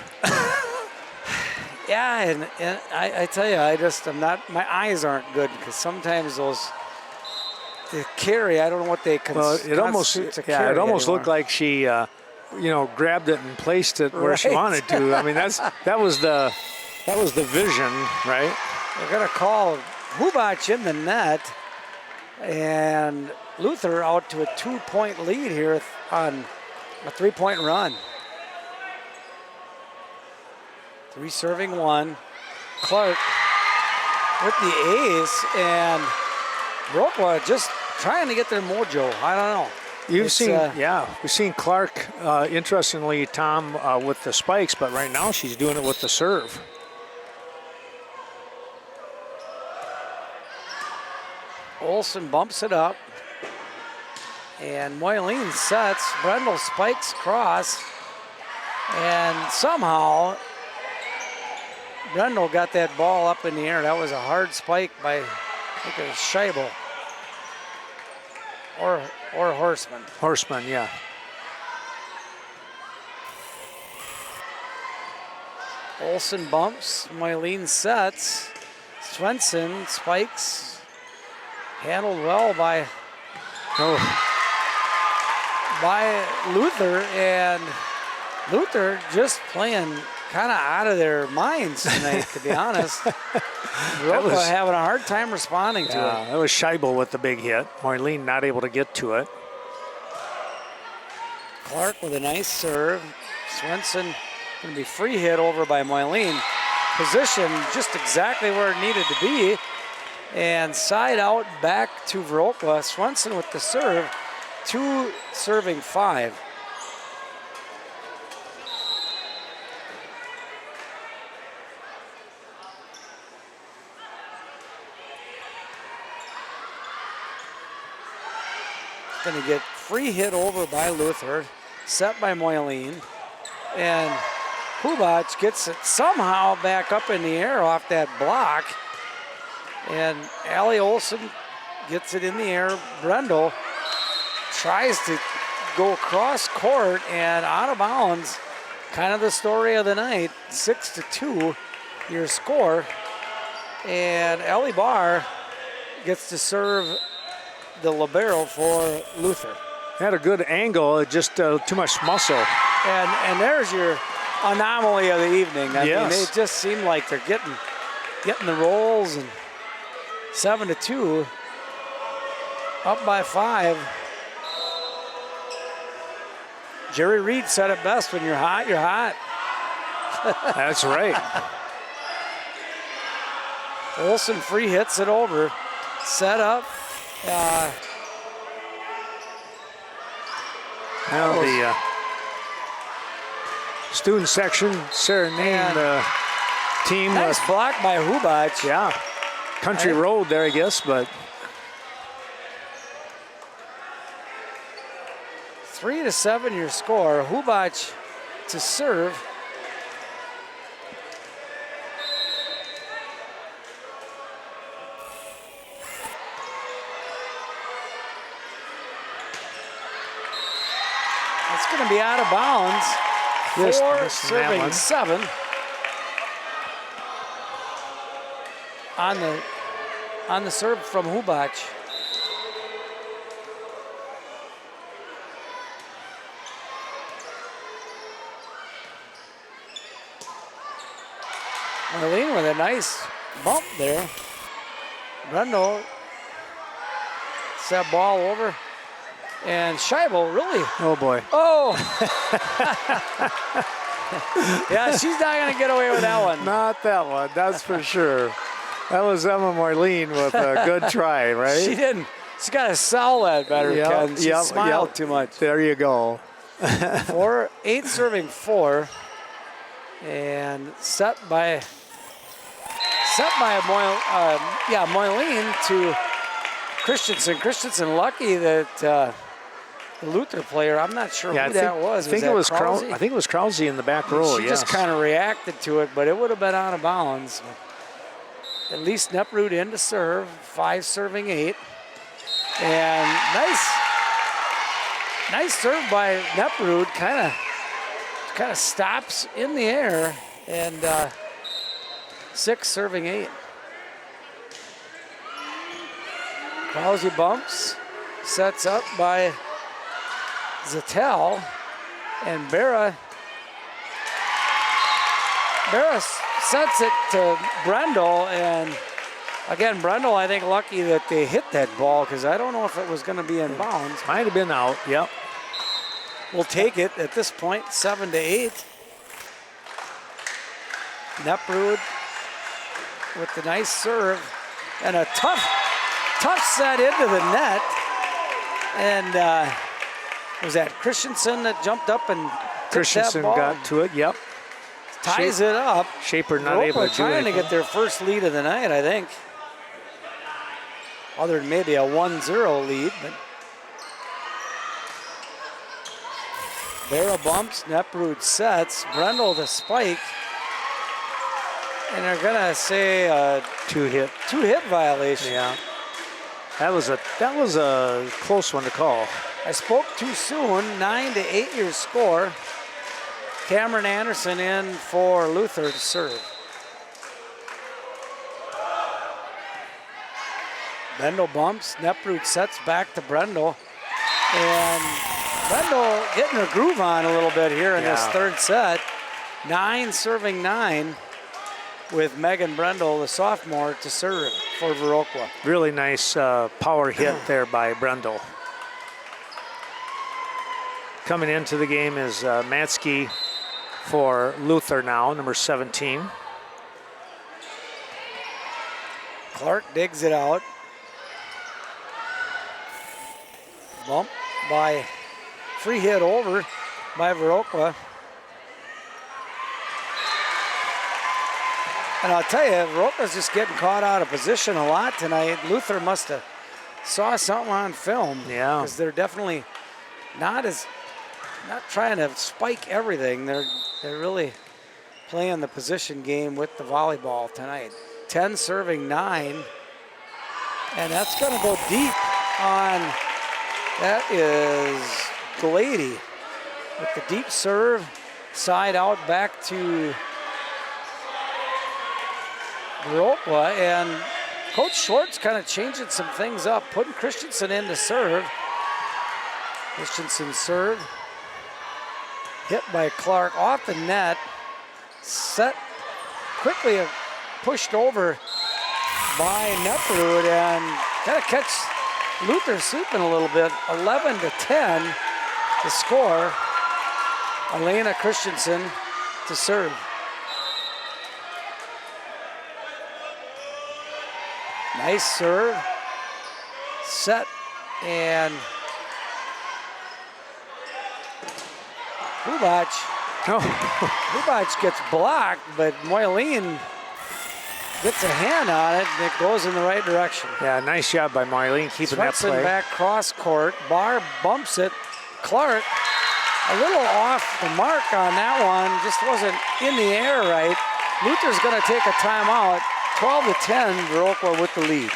Yeah, and I tell you, I'm not, my eyes aren't good because sometimes the carry, I don't know what they it almost looked like she, grabbed it and placed it where she wanted to. I mean, that was the vision, right? We're gonna call Hubac in the net, and Luther out to a 2-point lead here on a 3-point run. 3 serving 1. Clark with the ace, and Viroqua just trying to get their mojo. I don't know. We've seen Clark, interestingly, Tom, with the spikes, but right now she's doing it with the serve. Olsen bumps it up, and Moyleen sets. Brendel spikes cross, And somehow, Brendel got that ball up in the air. That was a hard spike by, I think it was Scheibel. Or Horseman. Horseman, yeah. Olsen bumps, Moyleen sets. Swenson spikes. Handled well by Luther, and Luther just playing kind of out of their minds tonight, to be honest. Viroqua having a hard time responding to it. That was Scheibel with the big hit. Moyleen not able to get to it. Clark with a nice serve. Swenson going to be free hit over by Moyleen. Position just exactly where it needed to be. And side out back to Viroqua. Swenson with the serve. 2 serving 5. Going to get free hit over by Luther, set by Moyleen, and Hubac gets it somehow back up in the air off that block, and Allie Olsen gets it in the air. Brendel tries to go cross court and out of bounds. Kind of the story of the night. 6-2 your score, and Ellie Barr gets to serve the libero for Luther. Had a good angle, just too much muscle. And there's your anomaly of the evening. I Yes. mean, it just seemed like they're getting the rolls, and 7-2, up by 5. Jerry Reed said it best: when you're hot, you're hot. That's right. Olsen free hits it over, set up. Now the student section serenading the team. Nice block by Hubac. Yeah, country road there, I guess, but 3-7 your score. Hubac to serve. It's going to be out of bounds. Yes, 4 missing that serving one. 7 on the serve from Hubac. Marlene with a nice bump there. Brendel set ball over. And Scheibel really. oh boy. Oh! Yeah, she's not going to get away with that one. Not that one, that's for sure. That was Emma Moyleen with a good try, right? She didn't. She got to sell that better, Ken. She smiled too much. There you go. 8 serving 4. And set by Moyleen to Christensen. Christensen lucky that the Luther player, I'm not sure who that was. I think it was Krause. I think it was Krause in the back row. She just kind of reacted to it, but it would have been out of bounds. At least Neprud in to serve. 5 serving 8. And nice serve by Neprud. Kind of stops in the air, and 6 serving 8. Krause bumps, sets up by Zattel, and Berra sets it to Brendel, and again, Brendel, I think, lucky that they hit that ball, because I don't know if it was going to be in bounds. Might have been out, yep. We'll take it at this point, 7-8. Neprud with the nice serve, and a tough set into the net. And was that Christensen that jumped up and Christensen that ball? got to it, yep. Ties it up. Shaper not able to do trying anything. to get their first lead of the night, I think. Other than maybe a 1-0 lead, but Barrel bumps, Neprud sets, Brendel the spike. And they're gonna say a Two hit violation. Yeah. That was a close one to call. I spoke too soon. 9-8 your score. Cameron Anderson in for Luther to serve. Brendel bumps, Neprud sets back to Brendel. And Brendel getting her groove on a little bit here in this third set. 9 serving 9 with Megan Brendel, the sophomore, to serve for Viroqua. Really nice power hit there by Brendel. Coming into the game is Matsky for Luther now, number 17. Clark digs it out. Bump by, free hit over by Viroqua. And I'll tell you, Viroqua's just getting caught out of position a lot tonight. Luther must have saw something on film. Yeah. Because they're definitely not trying to spike everything. They're really playing the position game with the volleyball tonight. 10 serving 9. And that's going to go deep on, that is Glady with the deep serve, side out back to Viroqua, and Coach Schwartz kind of changing some things up, putting Christensen in to serve. Christensen serve, hit by Clark off the net, set quickly pushed over by Neprud, and kind of catch Luther sleeping a little bit. 11-10 the score. Elena Christensen to serve. Nice serve, set, and Hubac gets blocked, but Moyleen gets a hand on it, and it goes in the right direction. Yeah, nice job by Moyleen keeping that play. Back cross court, Barr bumps it. Clark a little off the mark on that one, just wasn't in the air right. Luther's gonna take a timeout. 12-10, Viroqua with the lead.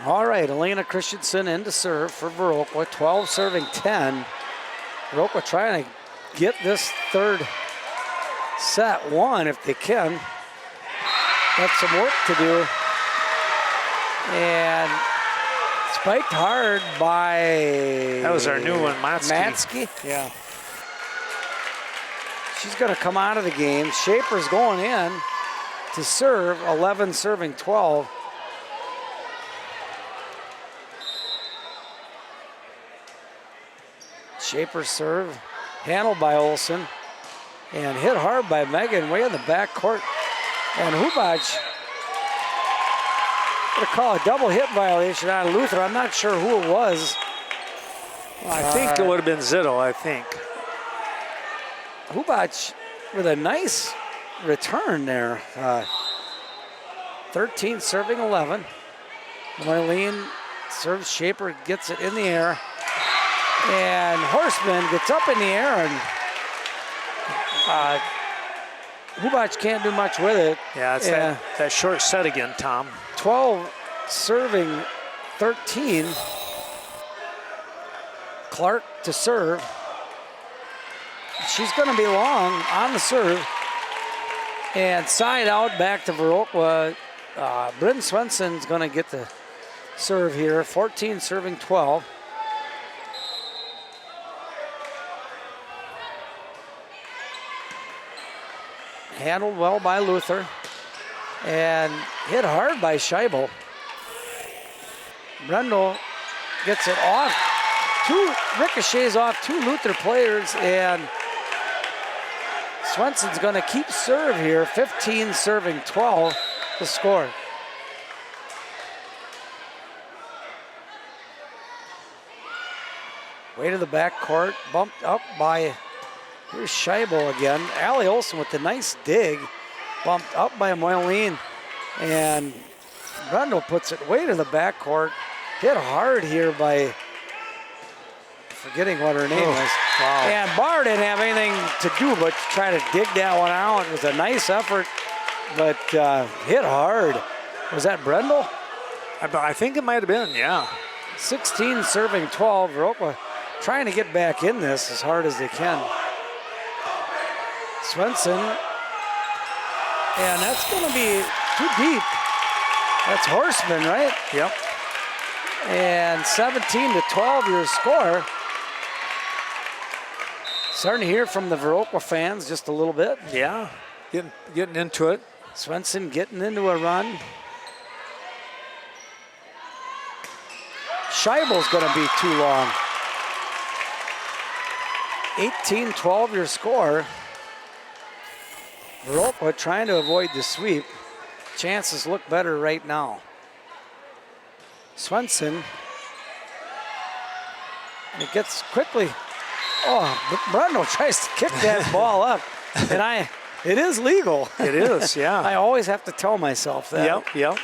All right, Elena Christensen in to serve for Viroqua. 12 serving 10. Viroqua trying to get this third set won if they can. Got some work to do. And spiked hard by... That was our new one, Matsky. Yeah. She's gonna come out of the game. Shaper's going in to serve, 11 serving 12. Shaper serve, handled by Olsen, and hit hard by Megan way in the back court. And Hubac gonna call a double hit violation on Luther. I'm not sure who it was. Well, I think it would have been Zitto, I think. Hubac with a nice return there. 13 serving 11. Marlene serves, Shaper gets it in the air. And Horseman gets up in the air, and Hubac can't do much with it. Yeah, it's that short set again, Tom. 12 serving 13. Clark to serve. She's going to be long on the serve. And side out back to Viroqua. Bryn Swensson's going to get the serve here. 14 serving 12. Handled well by Luther. And hit hard by Scheibel. Brendel gets it off. Two ricochets off two Luther players, and Swensson's going to keep serve here. 15 serving 12 to score. Way to the back court, bumped up by, here's Scheibel again. Allie Olsen with the nice dig, bumped up by Moyleen, and Brendel puts it way to the back court. Hit hard here by forgetting what her name was. Wow. And Barr didn't have anything to do but try to dig that one out. It was a nice effort, but hit hard. Was that Brendel? I think it might have been, yeah. 16 serving 12. Viroqua trying to get back in this as hard as they can. Swenson, and that's going to be too deep. That's Horseman, right? Yep. And 17 to 12 your score. Starting to hear from the Viroqua fans just a little bit. Yeah, getting into it. Swenson getting into a run. Scheibel's going to be too long. 18-12 your score. Viroqua trying to avoid the sweep. Chances look better right now. Swenson. And it gets quickly. Oh, Brendel tries to kick that ball up. And it is legal. It is, yeah. I always have to tell myself that. Yep.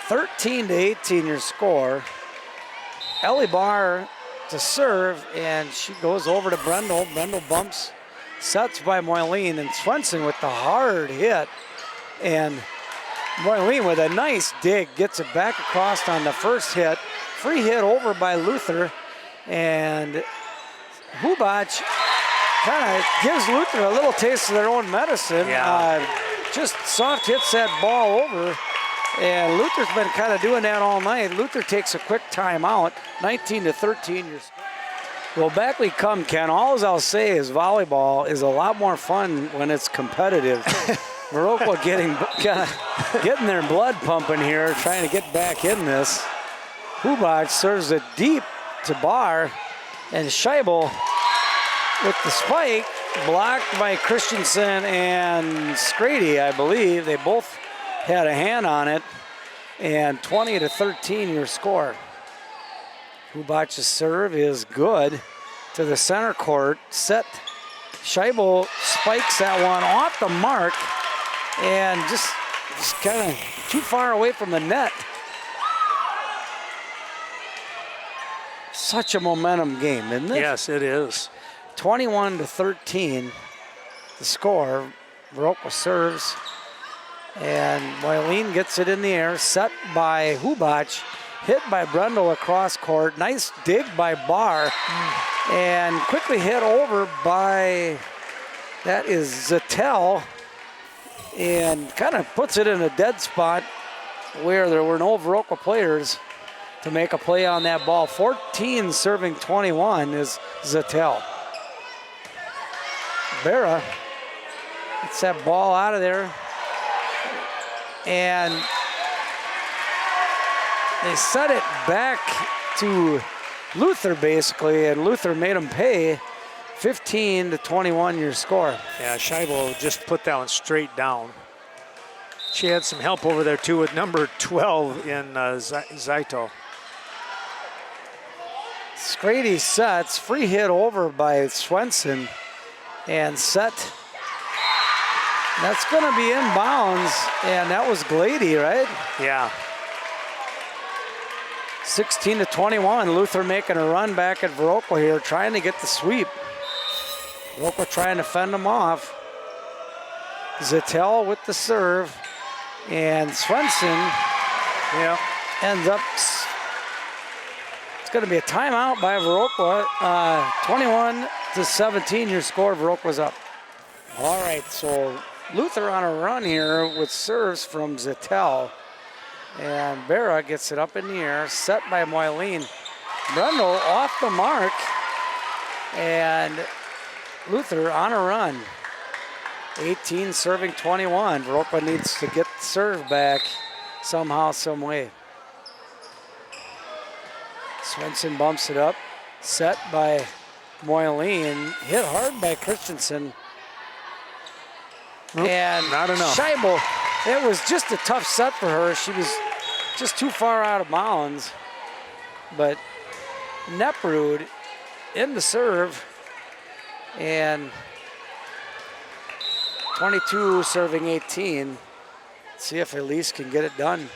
13 to 18 your score. Ellie Barr to serve, and she goes over to Brendel. Brendel bumps, sets by Moyleen, and Swenson with the hard hit. And Moyleen with a nice dig gets it back across on the first hit. Free hit over by Luther, and Hubac kind of gives Luther a little taste of their own medicine. Yeah. Just soft hits that ball over. And Luther's been kind of doing that all night. Luther takes a quick timeout, 19 to 13. Well, back we come, Ken. All I'll say is volleyball is a lot more fun when it's competitive. Viroqua getting their blood pumping here, trying to get back in this. Hubac serves it deep to Barr, and Scheibel with the spike, blocked by Christensen and Scrady, I believe. They both had a hand on it, and 20 to 13 your score. Hubac's serve is good to the center court. Set. Scheibel spikes that one off the mark and just kind of too far away from the net. Such a momentum game, isn't it? Yes, it is. 21 to 13 the score. Viroqua serves. And Moyleen gets it in the air, set by Hubac, hit by Brendel across court. Nice dig by Barr, and quickly hit over by, that is Zettel, and kind of puts it in a dead spot where there were no Viroqua players to make a play on that ball. 14 serving 21 is Zettel. Berra gets that ball out of there. And they set it back to Luther, basically, and Luther made them pay. 15 to 21 your score. Yeah, Scheibel just put that one straight down. She had some help over there, too, with number 12 in Zaito. Scrady sets, free hit over by Swenson, and set. That's going to be inbounds, and that was Glady, right? Yeah. 16 to 21. Luther making a run back at Viroqua here, trying to get the sweep. Viroqua trying to fend them off. Zettel with the serve, and Swenson ends up. It's going to be a timeout by Viroqua. 21 to 17. Your score. Viroqua's up. All right, so Luther on a run here with serves from Zettel. And Berra gets it up in the air, set by Moyleen. Brendel off the mark. And Luther on a run. 18 serving 21. Viroqua needs to get the serve back somehow, some way. Swenson bumps it up. Set by Moyleen. Hit hard by Christensen. Nope, and not enough. Scheibel, it was just a tough set for her. She was just too far out of bounds. But Neprud in the serve, and 22 serving 18. See if Elise can get it done.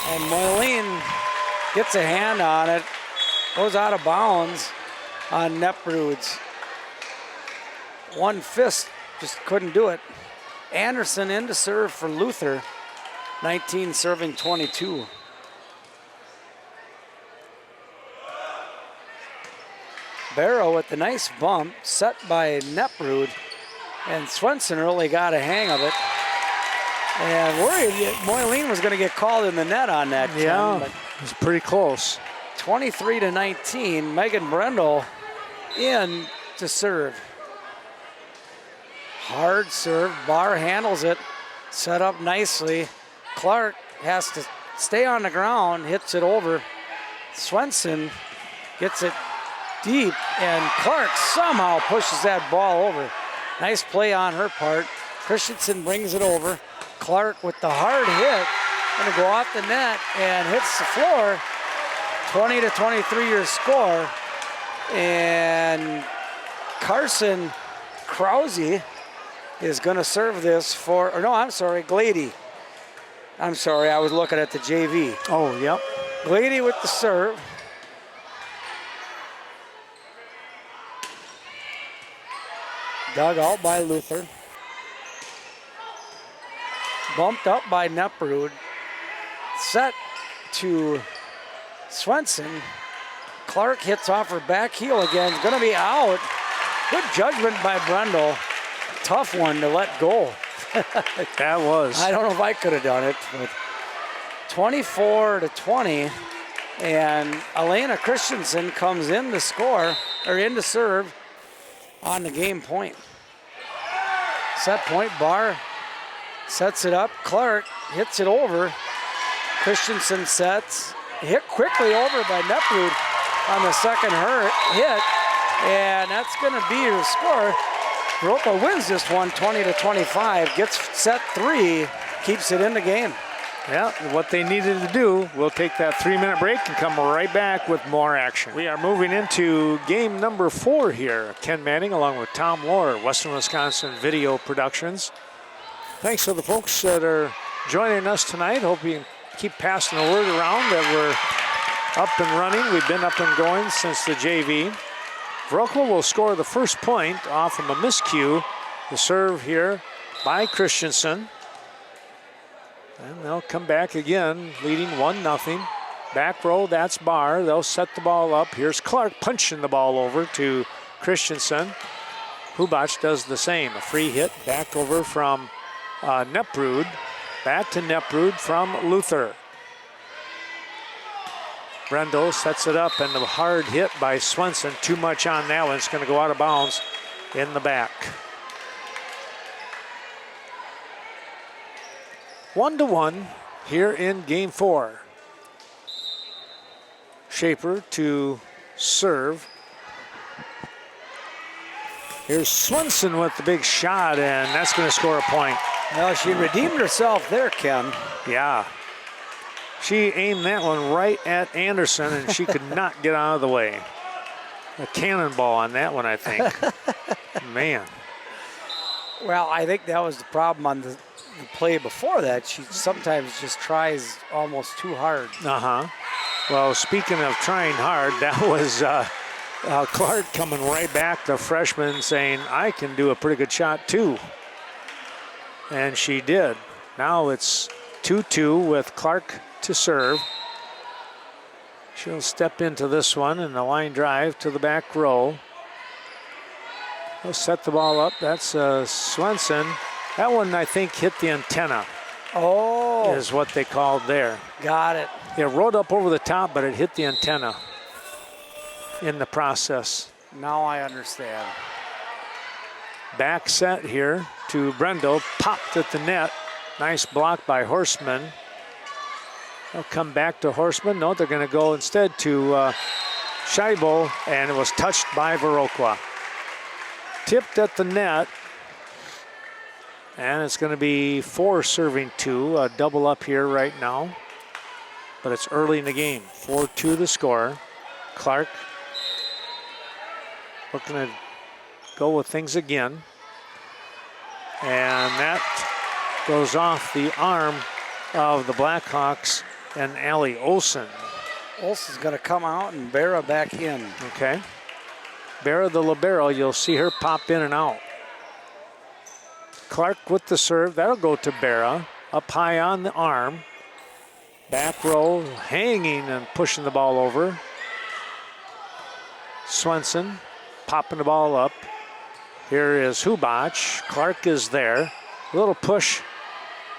And Moyleen gets a hand on it. Goes out of bounds on Neprud's. One fist, just couldn't do it. Anderson in to serve for Luther. 19 serving 22. Barrow with the nice bump, set by Neprud. And Swenson really got a hang of it. And worried Moyleen was going to get called in the net on that. Yeah, but it was pretty close. 23-19, Megan Brendel in to serve. Hard serve, Barr handles it, set up nicely. Clark has to stay on the ground, hits it over. Swenson gets it deep, and Clark somehow pushes that ball over. Nice play on her part. Christensen brings it over. Clark with the hard hit, gonna go off the net and hits the floor. 20-23 your score. And Carson Krause is gonna serve this for, or no, I'm sorry, Glady. I'm sorry, I was looking at the JV. Oh, yep. Glady with the serve. Dug out by Luther. Bumped up by Neprud. Set to Swenson. Clark hits off her back heel again. Gonna be out. Good judgment by Brendel. Tough one to let go. That was. I don't know if I could have done it, but 24-20. And Elena Christensen comes in to score, or in to serve on the game point. Set point, Barr sets it up. Clark hits it over. Christensen sets, hit quickly over by Neprud on the second hit. And that's gonna be your score. Viroqua wins this one 20-25, gets set 3, keeps it in the game. Yeah, what they needed to do. We'll take that 3-minute break and come right back with more action. We are moving into game number 4 here. Ken Manning along with Tom Lohr, Western Wisconsin Video Productions. Thanks to the folks that are joining us tonight. Hope you can keep passing the word around that we're up and running. We've been up and going since the JV. Viroqua will score the first point off of a miscue. The serve here by Christensen. And they'll come back again, leading 1-0. Back row, that's Barr. They'll set the ball up. Here's Clark punching the ball over to Christensen. Hubach does the same. A free hit back over from Neprud. Back to Neprud from Luther. Brendel sets it up, and the hard hit by Swenson. Too much on that one. It's going to go out of bounds in the back. 1-1 here in game 4. Shaper to serve. Here's Swenson with the big shot, and that's going to score a point. Well, she redeemed herself there, Ken. Yeah. She aimed that one right at Anderson, and she could not get out of the way. A cannonball on that one, I think. Man. Well, I think that was the problem on the play before that. She sometimes just tries almost too hard. Well, speaking of trying hard, that was Clark coming right back, the freshman, saying, I can do a pretty good shot too. And she did. Now it's 2-2 with Clark to serve. She'll step into this one in the line drive to the back row. They'll set the ball up. That's Swenson. That one, I think, hit the antenna. Oh. Is what they called there. Got it. It rode up over the top, but it hit the antenna in the process. Now I understand. Back set here to Brendel. Popped at the net. Nice block by Horstman. They'll come back to Horstman. No, they're going to go instead to Scheibel, and it was touched by Viroqua. Tipped at the net. And it's going to be 4 serving 2, a double up here right now. But it's early in the game. 4-2 the score. Clark looking to go with things again. And that goes off the arm of the Blackhawks and Allie Olsen. Olsen's going to come out and Barra back in. Okay. Barra, the libero, you'll see her pop in and out. Clark with the serve. That'll go to Barra. Up high on the arm. Back row, hanging and pushing the ball over. Swenson popping the ball up. Here is Hubach. Clark is there. A little push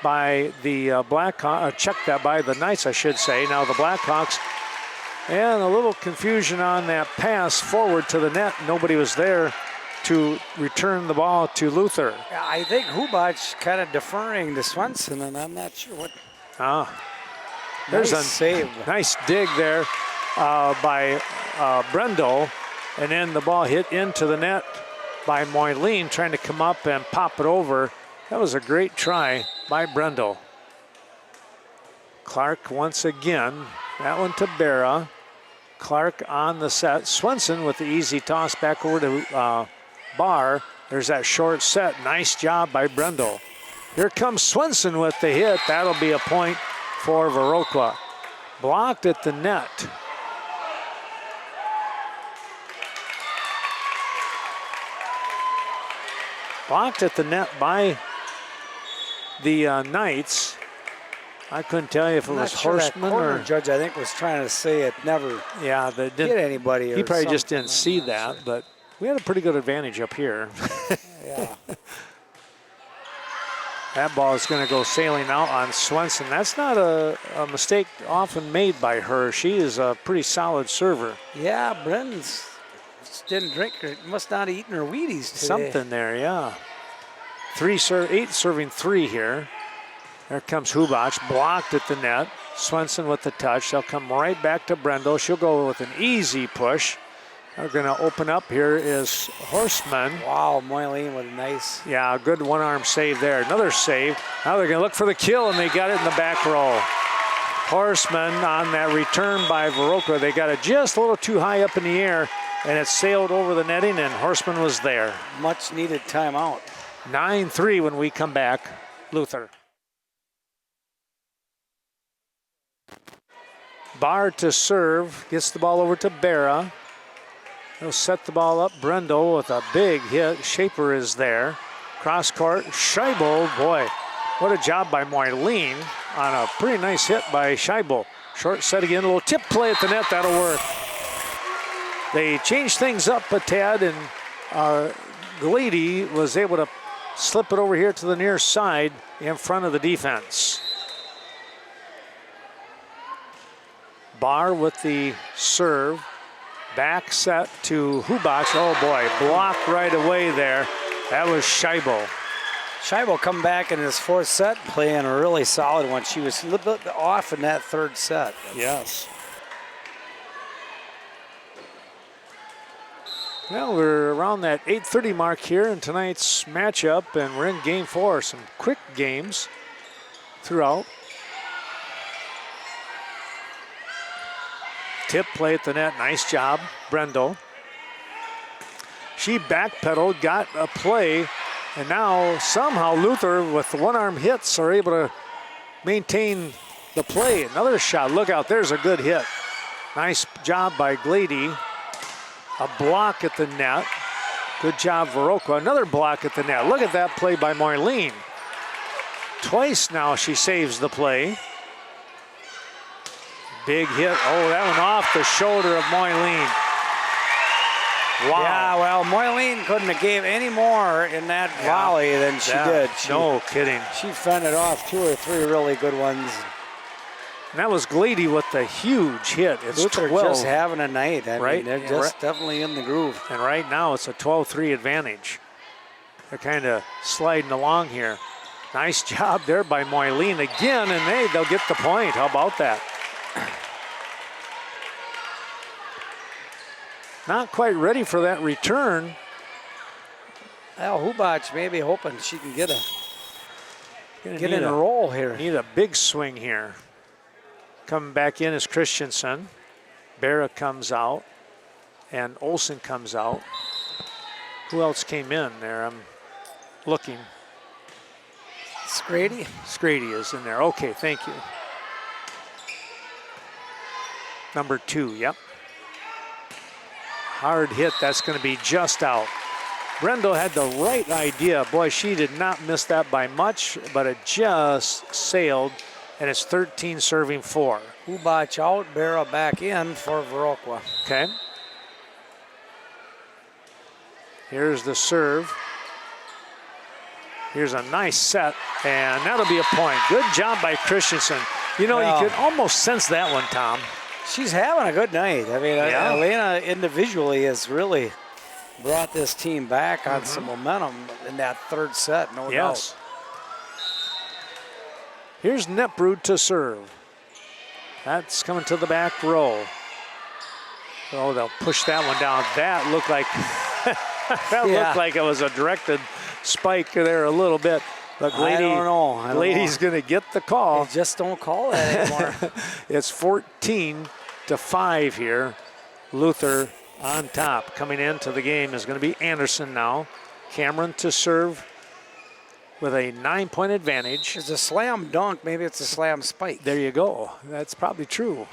by the Blackhawks, check that by the Knights, I should say. Now the Blackhawks, and a little confusion on that pass forward to the net. Nobody was there to return the ball to Luther. Yeah, I think Hubach kind of deferring to Swenson, and I'm not sure what. There's Nice a save. nice dig there by Brendel, and then the ball hit into the net by Moyleen, trying to come up and pop it over. That was a great try by Brendel. Clark once again, that one to Barra. Clark on the set. Swenson with the easy toss back over to Barr. There's that short set. Nice job by Brendel. Here comes Swenson with the hit. That'll be a point for Viroqua. Blocked at the net. Blocked at the net by the Knights. I couldn't tell you if it was Horseman or judge. I think was trying to say it never. Yeah, they didn't hit anybody. He probably just something. didn't see that, Sure. but we had a pretty good advantage up here. Yeah. That ball is going to go sailing out on Swenson. That's not a mistake often made by her. She is a pretty solid server. Yeah, Brendan's didn't drink her. Must not have eaten her Wheaties today. Something there, yeah. 8 serving 3 here. There comes Hubach, blocked at the net. Swenson with the touch. They'll come right back to Brendel. She'll go with an easy push. They're going to open up. Here is Horseman. Wow, Moyleen with a nice. Yeah, good one-arm save there. Another save. Now they're going to look for the kill, and they got it in the back row. Horseman on that return by Viroqua. They got it just a little too high up in the air, and it sailed over the netting, and Horseman was there. Much needed timeout. 9-3 when we come back. Luther. Barr to serve. Gets the ball over to Barra. He'll set the ball up. Brendel with a big hit. Shaper is there. Cross court. Scheibel, boy, what a job by Moyleen on a pretty nice hit by Scheibel. Short set again, a little tip play at the net, that'll work. They changed things up a tad, and Glady was able to slip it over here to the near side in front of the defense. Barr with the serve. Back set to Hubach. Oh boy, blocked right away there. That was Scheibel. Scheibel come back in his fourth set, playing a really solid one. She was a little bit off in that third set. Yes. Well, we're around that 8:30 mark here in tonight's matchup, and we're in game 4. Some quick games throughout. Tip play at the net, nice job, Brendel. She backpedaled, got a play, and now somehow Luther with the one-arm hits are able to maintain the play. Another shot, look out, there's a good hit. Nice job by Glady. A block at the net. Good job, Viroqua. Another block at the net. Look at that play by Moyleen. Twice now she saves the play. Big hit. Oh, that one off the shoulder of Moyleen. Wow. Yeah, well, Moyleen couldn't have gave any more in that volley than she did. No kidding. She fended off 2 or 3 really good ones. And that was Glady with the huge hit. It's Luther 12. just having a night. I Right? mean, they're just definitely in the groove. And right now it's a 12-3 advantage. They're kind of sliding along here. Nice job there by Moyleen again, and they'll get the point. How about that? Not quite ready for that return. Well, Hubach maybe hoping she can get Need in a roll here. Need a big swing here. Coming back in is Christensen. Barra comes out, and Olsen comes out. Who else came in there? I'm looking. Scrady? Scrady is in there. Okay, thank you. Number 2, yep. Hard hit, that's going to be just out. Brendel had the right idea. Boy, she did not miss that by much, but it just sailed, and it's 13 serving 4. Hubac out, Bera back in for Viroqua. Okay. Here's the serve. Here's a nice set, and that'll be a point. Good job by Christensen. You know, you could almost sense that one, Tom. She's having a good night. I mean, Yeah. Elena individually has really brought this team back on some momentum in that third set, no doubt. Here's Neprud to serve. That's coming to the back row. Oh, they'll push that one down. That looked like looked like it was a directed spike there a little bit. But I don't know. Lady's going to get the call. They just don't call that anymore. It's 14-5 here. Luther on top. Coming into the game is going to be Anderson now. Cameron to serve with a 9-point advantage. It's a slam dunk. Maybe it's a slam spike. There you go. That's probably true.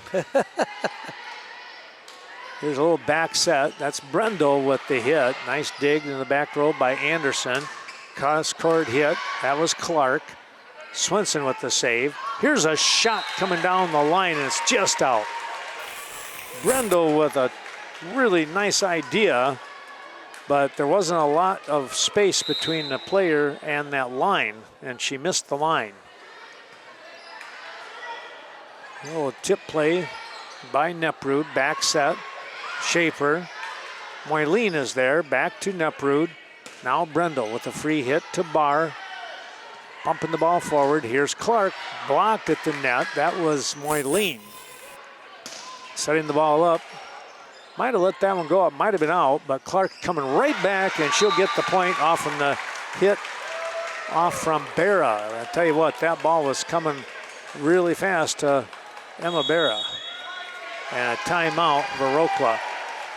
Here's a little back set. That's Brendel with the hit. Nice dig in the back row by Anderson. Cross-court hit. That was Clark. Swenson with the save. Here's a shot coming down the line, and it's just out. Brendel with a really nice idea, but there wasn't a lot of space between the player and that line, and she missed the line. A little tip play by Neprud, back set. Schaefer. Moyleen is there, back to Neprud. Now Brendel with a free hit to Barr. Pumping the ball forward. Here's Clark, blocked at the net. That was Moyleen. Setting the ball up. Might have let that one go up, might have been out, but Clark coming right back, and she'll get the point off from the hit off from Bera. I tell you what, that ball was coming really fast to Emma Bera. And a timeout, Viroqua.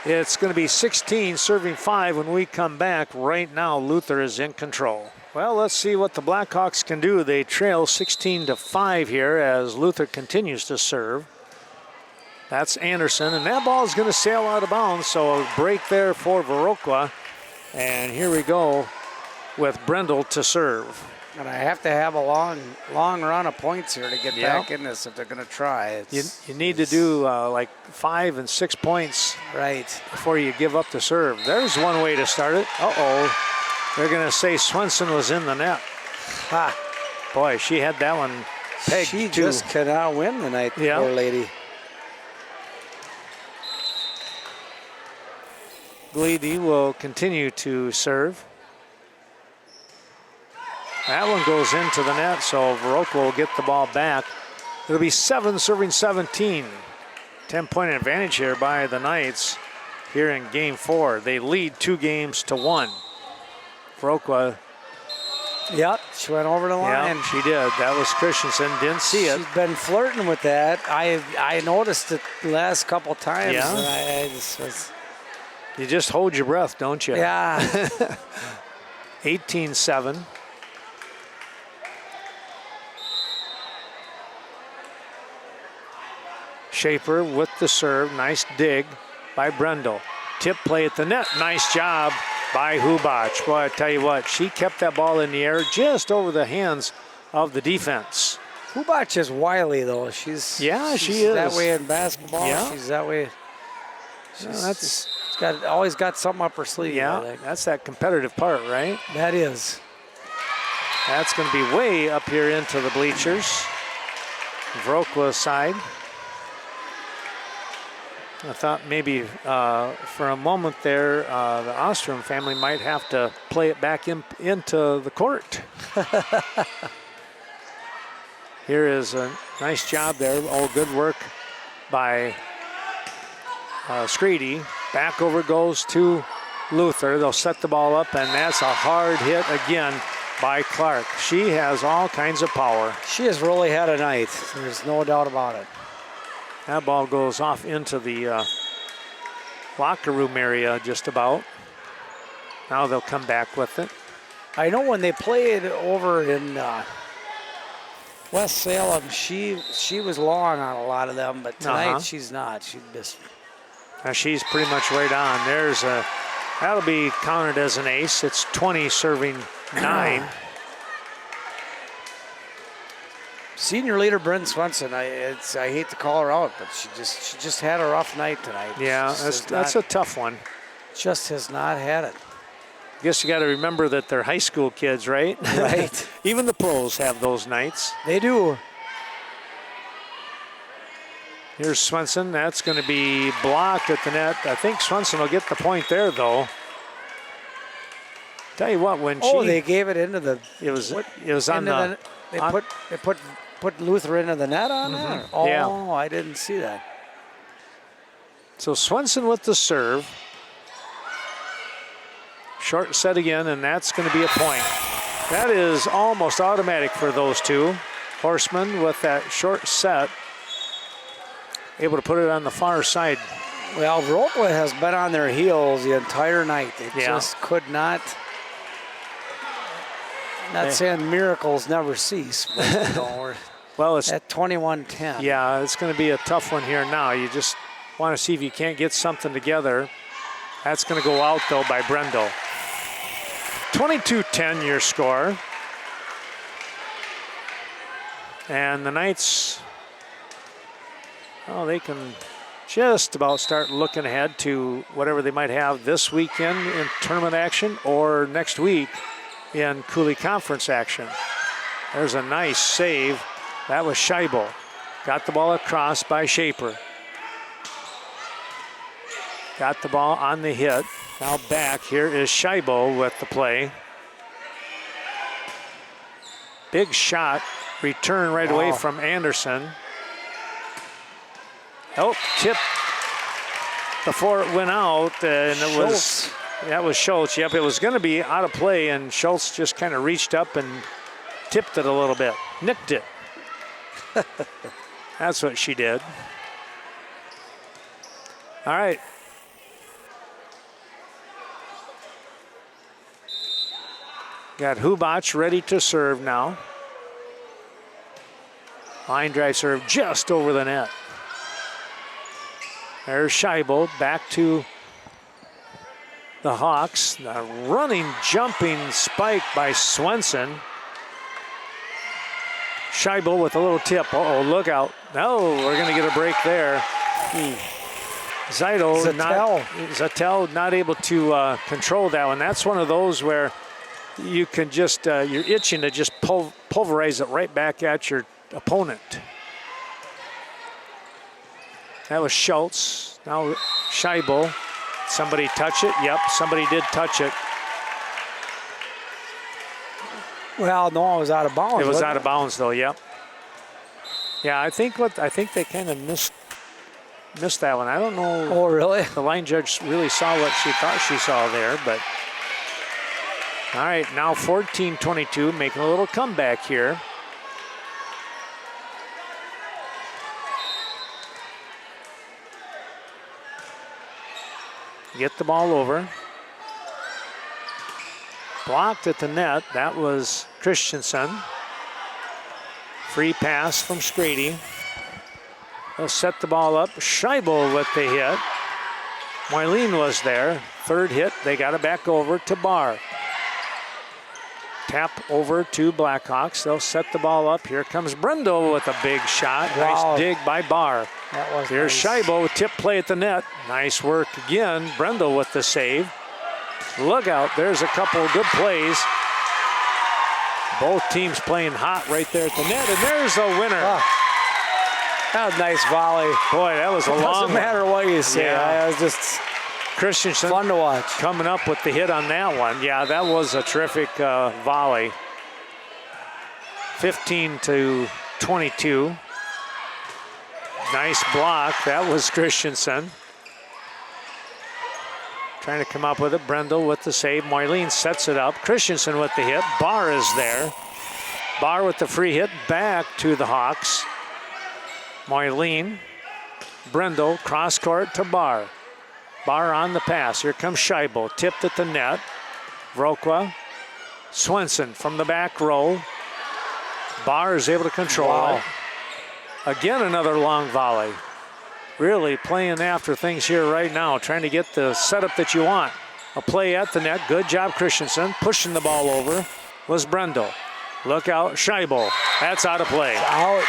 It's going to be 16 serving 5 when we come back. Right now, Luther is in control. Well, let's see what the Blackhawks can do. They trail 16-5 here as Luther continues to serve. That's Anderson, and that ball is going to sail out of bounds, so a break there for Viroqua. And here we go with Brendel to serve. And I have to have a long run of points here to get back in this if they're going to try. You need to do like 5 and 6 points before you give up the serve. There's one way to start it. Uh-oh. They're going to say Swenson was in the net. Ha. Boy, she had that one pegged. She just cannot win tonight, the poor lady. Gleedy will continue to serve. That one goes into the net, so Viroqua will get the ball back. It'll be 7 serving 17. 10-point advantage here by the Knights here in game 4. They lead 2-1. Viroqua. Yep, she went over the line. Yeah, she did. That was Christensen. Didn't see it. She's been flirting with that. I noticed it the last couple times. Yeah. And I just was. You just hold your breath, don't you? Yeah. 18-7. Schaefer with the serve. Nice dig by Brendel. Tip play at the net. Nice job by Hubac. Boy, I tell you what, she kept that ball in the air just over the hands of the defense. Hubac is wily, though. She's she is that way in basketball. Yeah. She's that way. She's always got something up her sleeve. Yeah, that's that competitive part, right? That is. That's going to be way up here into the bleachers. Viroqua side. I thought maybe for a moment there, the Ostrom family might have to play it back into the court. Here is a nice job there. Oh, good work by Screedy. Back over goes to Luther. They'll set the ball up, and that's a hard hit again by Clark. She has all kinds of power. She has really had a night. There's no doubt about it. That ball goes off into the locker room area just about. Now they'll come back with it. I know when they played over in West Salem, she was long on a lot of them, but tonight she's not. She missed. Now she's pretty much right on. There's a, that'll be counted as an ace. It's 20 serving 9. Senior leader Bryn Swenson. I hate to call her out, but she just had a rough night tonight. Yeah, that's a tough one. Just has not had it. I guess you got to remember that they're high school kids, right? Right. Even the pros have those nights. They do. Here's Swenson. That's going to be blocked at the net. I think Swenson will get the point there, though. Tell you what, when they gave it into the. It was on the. They put Luther into the net on that. Oh, yeah. I didn't see that. So Swenson with the serve. Short set again, and that's going to be a point. That is almost automatic for those two. Horseman with that short set, able to put it on the far side. Well, Viroqua has been on their heels the entire night. They just could not. Not saying miracles never cease, but well, it's at 21-10. Yeah, it's going to be a tough one here now. You just want to see if you can't get something together. That's going to go out, though, by Brendel. 22-10 your score. And the Knights, they can just about start looking ahead to whatever they might have this weekend in tournament action or next week in Coulee Conference action. There's a nice save. That was Scheibel. Got the ball across by Shaper. Got the ball on the hit. Now back, here is Scheibel with the play. Big shot, return right away from Anderson. Oh, tip before it went out, and that was Schultz. Yep, it was going to be out of play, and Schultz just kind of reached up and tipped it a little bit, nicked it. That's what she did. All right. Got Hubach ready to serve now. Line drive serve just over the net. There's Scheibel back to the Hawks. A running, jumping spike by Swenson. Scheibel with a little tip. Uh-oh, look out. No, we're going to get a break there. Zattel not able to control that one. That's one of those where you can just, you're itching to just pulverize it right back at your opponent. That was Schultz. Now Scheibel. Somebody touch it? Yep, somebody did touch it. Well, no, it was out of bounds. It was out of bounds, though. Yep. Yeah, I think they kind of missed that one. I don't know. Oh, really? The line judge really saw what she thought she saw there, but. All right, now 14-22, making a little comeback here. Get the ball over. Blocked at the net. That was Christensen. Free pass from Scrady. They'll set the ball up. Scheibel with the hit. Moyleen was there. Third hit. They got it back over to Barr. Tap over to Blackhawks. They'll set the ball up. Here comes Brendel with a big shot. Wow. Nice dig by Barr. That was Here's nice. Scheibel, tip play at the net. Nice work again. Brendel with the save. Look out, there's a couple of good plays. Both teams playing hot right there at the net, and there's a winner. That was a nice volley. Boy, that was a long one. Doesn't matter what you say. Yeah. It was just Christensen fun to watch. coming up with the hit on that one. Yeah, that was a terrific volley. 15-22. Nice block. That was Christensen. Trying to come up with it. Brendel with the save. Moyleen sets it up. Christensen with the hit. Barr is there. Barr with the free hit back to the Hawks. Moyleen. Brendel cross court to Barr. Barr on the pass. Here comes Scheibel. Tipped at the net. Viroqua. Swenson from the back row. Barr is able to control it. Again, another long volley. Really playing after things here right now, trying to get the setup that you want. A play at the net. Good job, Christensen. Pushing the ball over was Brendel. Look out, Scheibel. That's out of play. Out.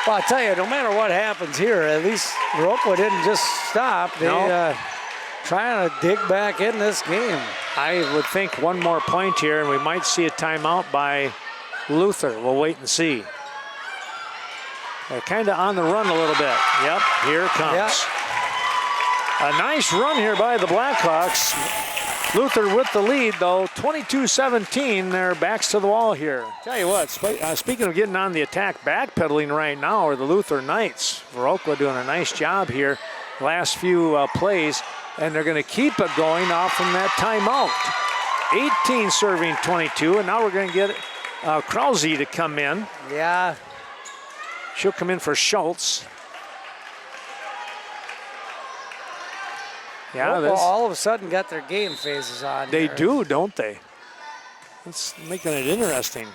Well, I tell you, no matter what happens here, at least Viroqua didn't just stop. They trying to dig back in this game. I would think one more point here, and we might see a timeout by Luther. We'll wait and see. They're kind of on the run a little bit. Yep, here it comes. Yep. A nice run here by the Blackhawks. Luther with the lead, though, 22-17. Their backs to the wall here. Tell you what, speaking of getting on the attack, backpedaling right now are the Luther Knights. Viroqua doing a nice job here last few plays, and they're going to keep it going off from that timeout. 18 serving 22, and now we're going to get Krause to come in. Yeah. She'll come in for Schultz. Yeah, Viroqua all of a sudden got their game phases on. They here. do, don't they? That's making it interesting.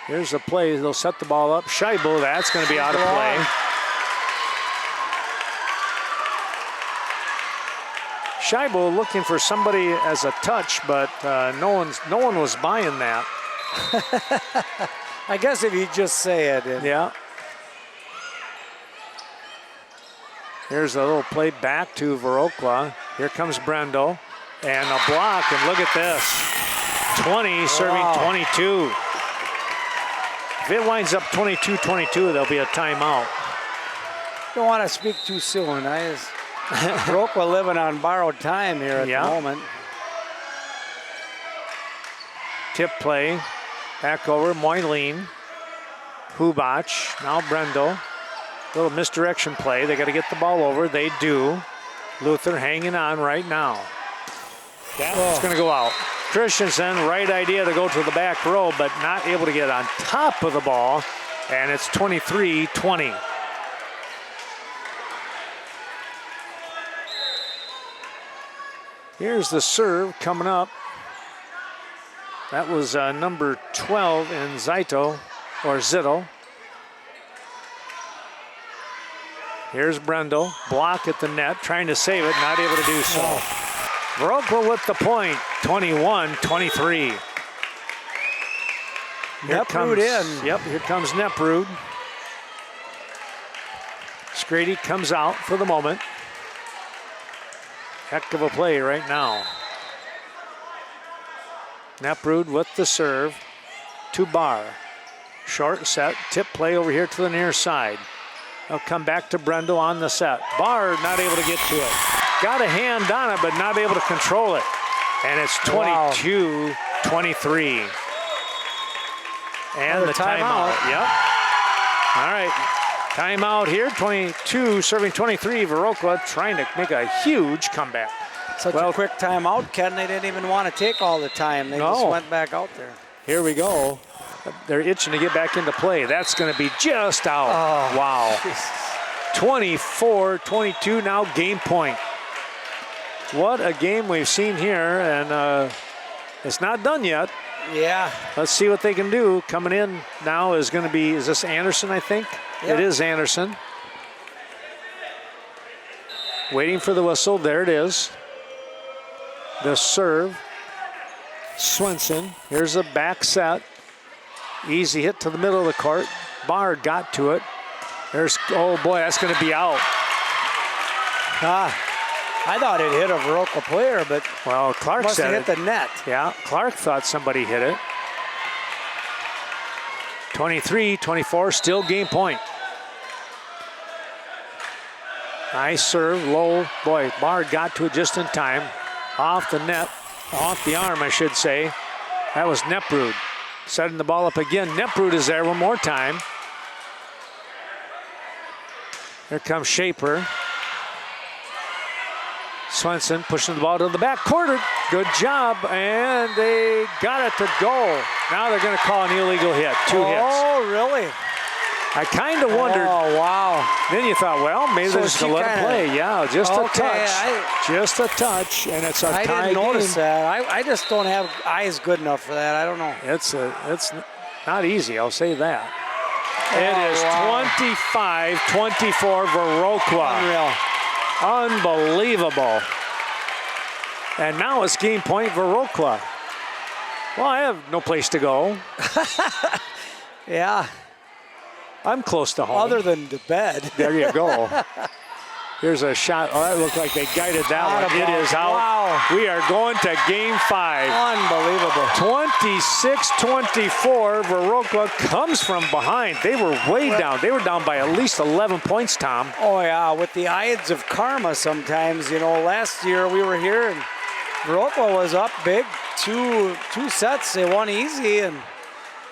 Here's the play. They'll set the ball up. Scheibel, that's going to be out of play. Scheibel looking for somebody as a touch, but no one was buying that. I guess if you just say it. Yeah. Here's a little play back to Viroqua. Here comes Brendel. And a block, and look at this. 20 serving 22. If it winds up 22-22, there'll be a timeout. Don't want to speak too soon. Viroqua living on borrowed time here at the moment. Tip play. Back over, Moyleen. Hubach, now Brendel. Little misdirection play. They got to get the ball over. They do. Luther hanging on right now. That's going to go out. Christensen, right idea to go to the back row, but not able to get on top of the ball. And it's 23-20. Here's the serve coming up. That was number 12 in Zittel. Here's Brendel, block at the net, trying to save it, not able to do so. Viroqua with the point, 21-23. Neprud in. Yep, here comes Neprud. Scrady comes out for the moment. Heck of a play right now. Neprud with the serve to Barr. Short set, tip play over here to the near side. They'll come back to Brendel on the set. Barr not able to get to it. Got a hand on it, but not able to control it. And it's 22-23. And the timeout. Yep. All right. Timeout here. 22 serving 23. Viroqua trying to make a huge comeback. Such a quick timeout, Ken. They didn't even want to take all the time. They just went back out there. Here we go. They're itching to get back into play. That's going to be just out. Oh, wow. 24-22 now, game point. What a game we've seen here, and it's not done yet. Yeah. Let's see what they can do. Coming in now is going to be, is this Anderson, I think? Yep. It is Anderson. Waiting for the whistle. There it is. The serve. Swenson. Here's a back set. Easy hit to the middle of the court. Barr got to it. There's, oh boy, that's going to be out. I thought it hit a Viroqua player, but well, Clark must said have hit the net. Yeah, Clark thought somebody hit it. 23-24, still game point. Nice serve, low. Boy, Barr got to it just in time. Off the net, off the arm, I should say. That was Neprud. Setting the ball up again. Neprud is there one more time. Here comes Shaper. Swenson pushing the ball to the back corner. Good job, and they got it to go. Now they're going to call an illegal hit. 2 hits. Oh, really? I kind of wondered. Oh, wow. Then you thought, well, maybe So they're just going to let him play. Yeah, just a touch. Just a touch, and it's a tie game. I didn't notice that. I just don't have eyes good enough for that. I don't know. It's not easy, I'll say that. It is 25-24 Viroqua. Unreal. Unbelievable. And now it's game point Viroqua. Well, I have no place to go. Yeah. I'm close to home. Other than to bed. There you go. Here's a shot. Oh, that looked like they guided that one. It is out. Wow. We are going to game 5. Unbelievable. 26-24. Viroqua comes from behind. They were way down. They were down by at least 11 points, Tom. Oh, yeah. With the Ides of Karma sometimes. You know, last year we were here and Viroqua was up big. Two sets. They won easy. And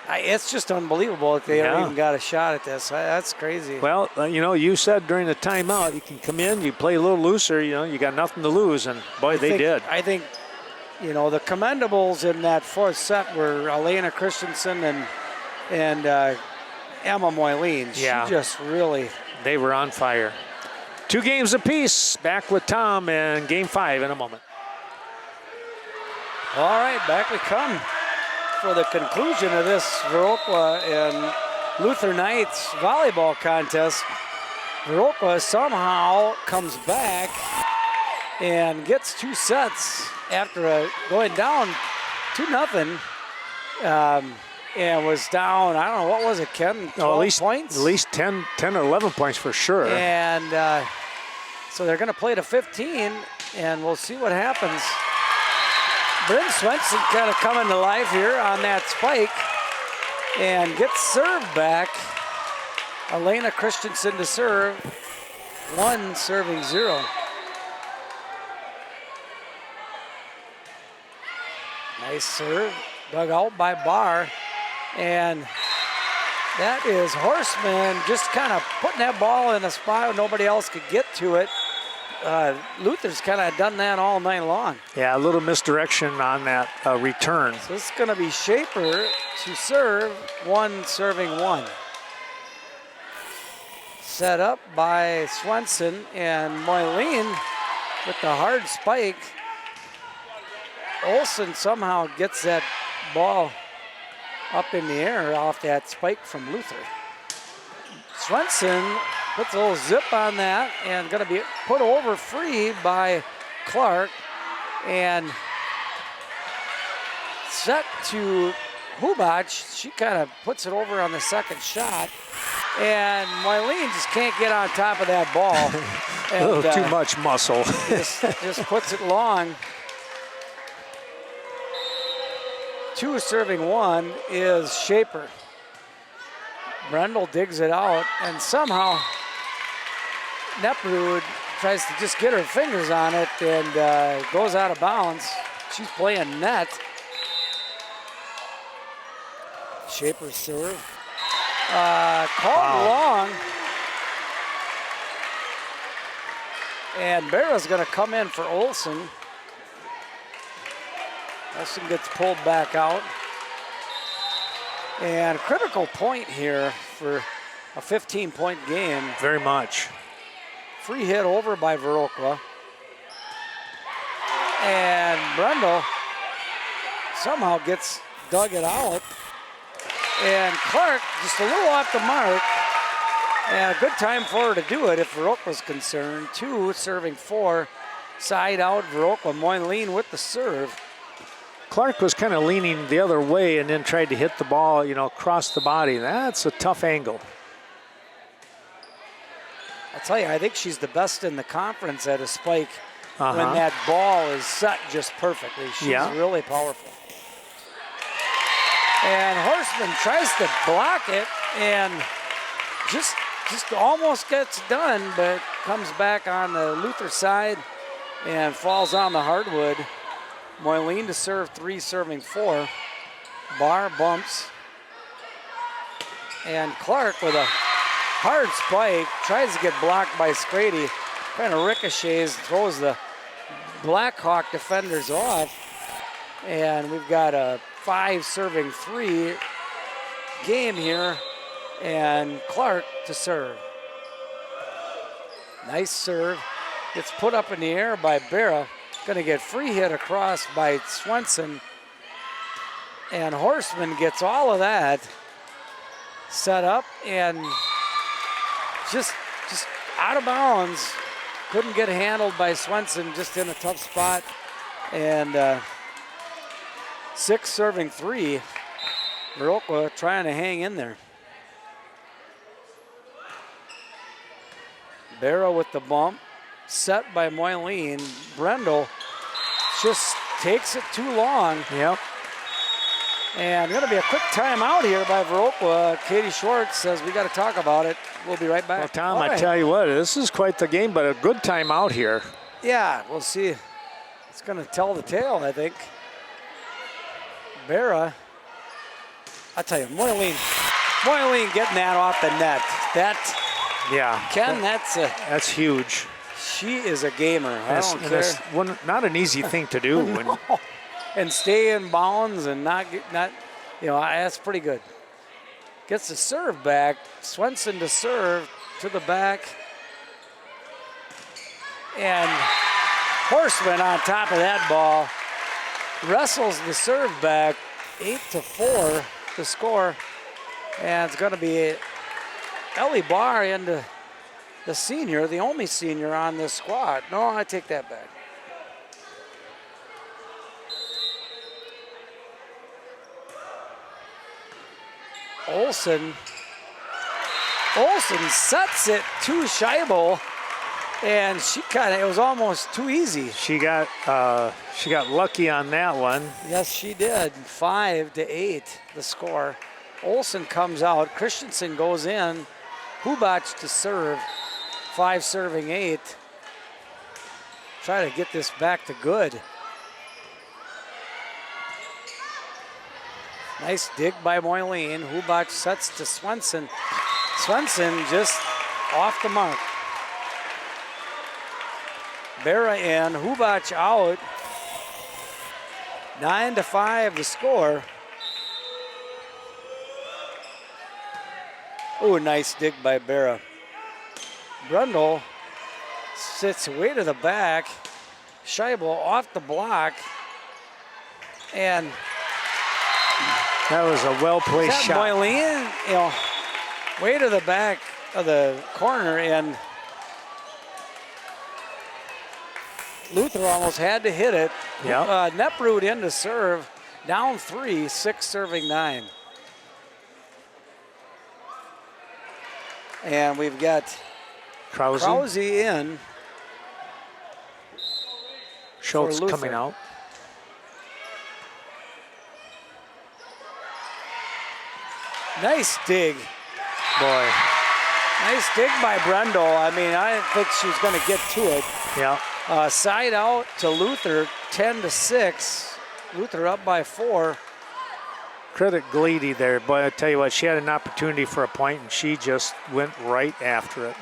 it's just unbelievable that they don't even got a shot at this. That's crazy. Well, you know, you said during the timeout, you can come in, you play a little looser, you know, you got nothing to lose, and boy, they did. I think, you know, the commendables in that fourth set were Elena Christensen and Emma Moyleen. Yeah. She just really. They were on fire. 2 games apiece. Back with Tom in game 5 in a moment. All right, back we come for the conclusion of this Viroqua and Luther Knights volleyball contest. Viroqua somehow comes back and gets 2 sets after going down 2-0, and was down, I don't know, what was it, Ken? 12 points? At least 10 or 11 points for sure. And so they're going to play to 15, and we'll see what happens. Bryn Swenson kind of coming to life here on that spike and gets served back. Elena Christensen to serve, 1 serving 0. Nice serve, dug out by Barr. And that is Horseman just kind of putting that ball in a spot where nobody else could get to it. Luther's kind of done that all night long. Yeah, a little misdirection on that return. So this is going to be Shaper to serve, 1 serving 1. Set up by Swenson and Moyleen with the hard spike. Olsen somehow gets that ball up in the air off that spike from Luther. Swenson puts a little zip on that and going to be put over free by Clark. And set to Hubach. She kind of puts it over on the second shot. And Moyleen just can't get on top of that ball. And, a little too much muscle. just puts it long. 2 serving 1 is Shaper. Brendel digs it out, and somehow Neprud tries to just get her fingers on it and goes out of bounds. She's playing net. Shaper's serve. Called long. And Barra's going to come in for Olsen. Olsen gets pulled back out. And critical point here for a 15-point game. Very much. Free hit over by Viroqua. And Brendel somehow dug it out. And Clark just a little off the mark. And a good time for her to do it if Viroqua's concerned. 2 serving 4. Side out, Viroqua. Moyleen with the serve. Clark was kind of leaning the other way and then tried to hit the ball, you know, across the body. That's a tough angle. I'll tell you, I think she's the best in the conference at a spike when that ball is set just perfectly. She's really powerful. And Horseman tries to block it and just almost gets done, but comes back on the Luther side and falls on the hardwood. Moyleen to serve, 3 serving 4. Barr bumps. And Clark with a hard spike, tries to get blocked by Scrady. Kind of ricochets, throws the Blackhawk defenders off. And we've got a 5 serving 3 game here And Clark to serve. Nice serve. It's put up in the air by Berra. Going to get free hit across by Swenson. And Horseman gets all of that set up and just out of bounds. Couldn't get handled by Swenson, just in a tough spot. And 6 serving 3. Viroqua trying to hang in there. Berra with the bump, set by Moyleen. Brendel just takes it too long. Yep. And going to be a quick timeout here by Viroqua. Katie Schwartz says we got to talk about it. We'll be right back. Well, Tom, I tell you what, this is quite the game, but a good timeout here. Yeah, we'll see. It's going to tell the tale, I think. Berra, I tell you, Moyleen getting that off the net. Yeah. Ken, that's huge. She is a gamer. I don't care. That's not an easy thing to do. No. And stay in bounds and not, that's pretty good. Gets the serve back. Swenson to serve to the back. And Horseman on top of that ball. Wrestles the serve back. 8-4 to score. And it's going to be Ellie Barr into the senior, the only senior on this squad. No, I take that back. Olsen sets it to Scheibel, and it was almost too easy. She got lucky on that one. Yes, she did. 5-8 the score. Olsen comes out. Christensen goes in. Hubac to serve. 5 serving 8. Try to get this back to good. Nice dig by Moyleen. Hubac sets to Swenson. Swenson just off the mark. Berra in, Hubac out. 9-5 to score. Oh, nice dig by Berra. Brendel sits way to the back. Scheibel off the block. And that was a well-placed shot. Moyleen, way to the back of the corner, and Luther almost had to hit it. Yeah. Neprud in to serve, down 3, 6 serving 9. And we've got Krause in. Schultz coming out. Nice dig. Boy. Nice dig by Brendel. I mean, I didn't think she was going to get to it. Yeah. Side out to Luther, 10-6. Luther up by 4. Credit Glady there, but I tell you what, she had an opportunity for a point and she just went right after it.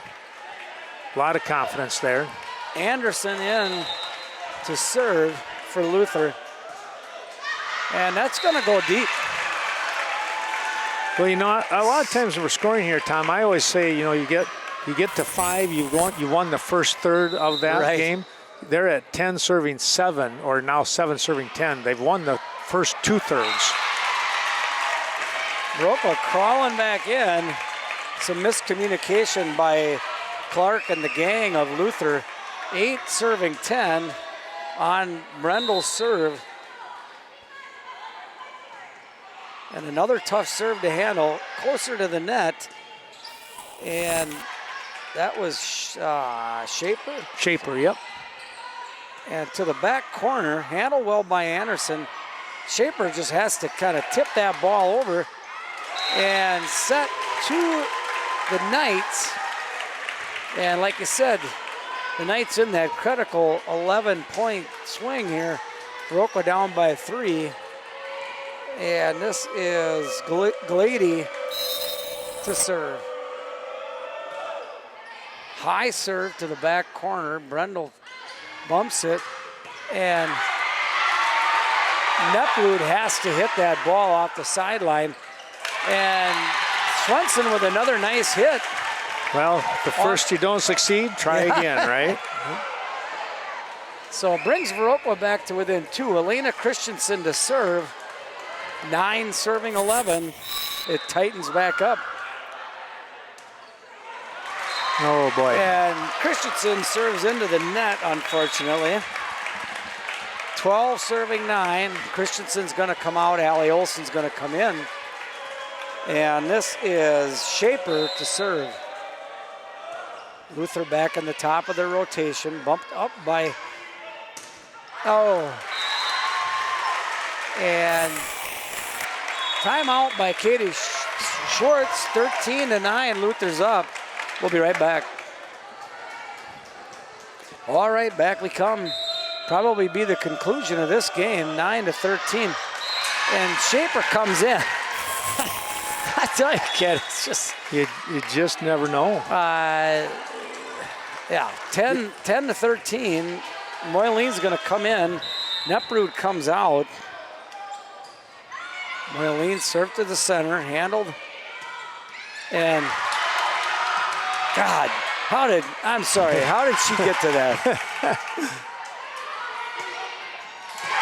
A lot of confidence there. Anderson in to serve for Luther. And that's going to go deep. Well, a lot of times when we're scoring here, Tom, I always say, you get to 5, you won the first third of that game. They're at 10 serving 7, or now 7 serving 10. They've won the first 2/3. Viroqua crawling back in. Some miscommunication by Clark and the gang of Luther. 8 serving 10 on Brendel's serve. And another tough serve to handle, closer to the net. And that was Shaper? Shaper, yep. And to the back corner, handled well by Anderson. Shaper just has to kind of tip that ball over and set to the Knights. And like you said, the Knights in that critical 11-point swing here. Viroqua down by 3. And this is Glady to serve. High serve to the back corner. Brendel bumps it. And Neprud has to hit that ball off the sideline. And Swenson with another nice hit. Well, the first you don't succeed, try again, right? So it brings Viroqua back to within 2. Elena Christensen to serve. 9 serving 11. It tightens back up. Oh, boy. And Christensen serves into the net, unfortunately. 12 serving 9. Christensen's going to come out. Allie Olsen's going to come in. And this is Shaper to serve. Luther back in the top of their rotation, bumped up by, and timeout by Katie Schwartz, 13-9, Luther's up. We'll be right back. All right, back we come. Probably be the conclusion of this game, 9-13. And Shaper comes in. I tell you, kid, it's just... You just never know. Yeah, 10-13. Moylene's going to come in. Neprud comes out. Moylene served to the center, handled. And, God, how did she get to that?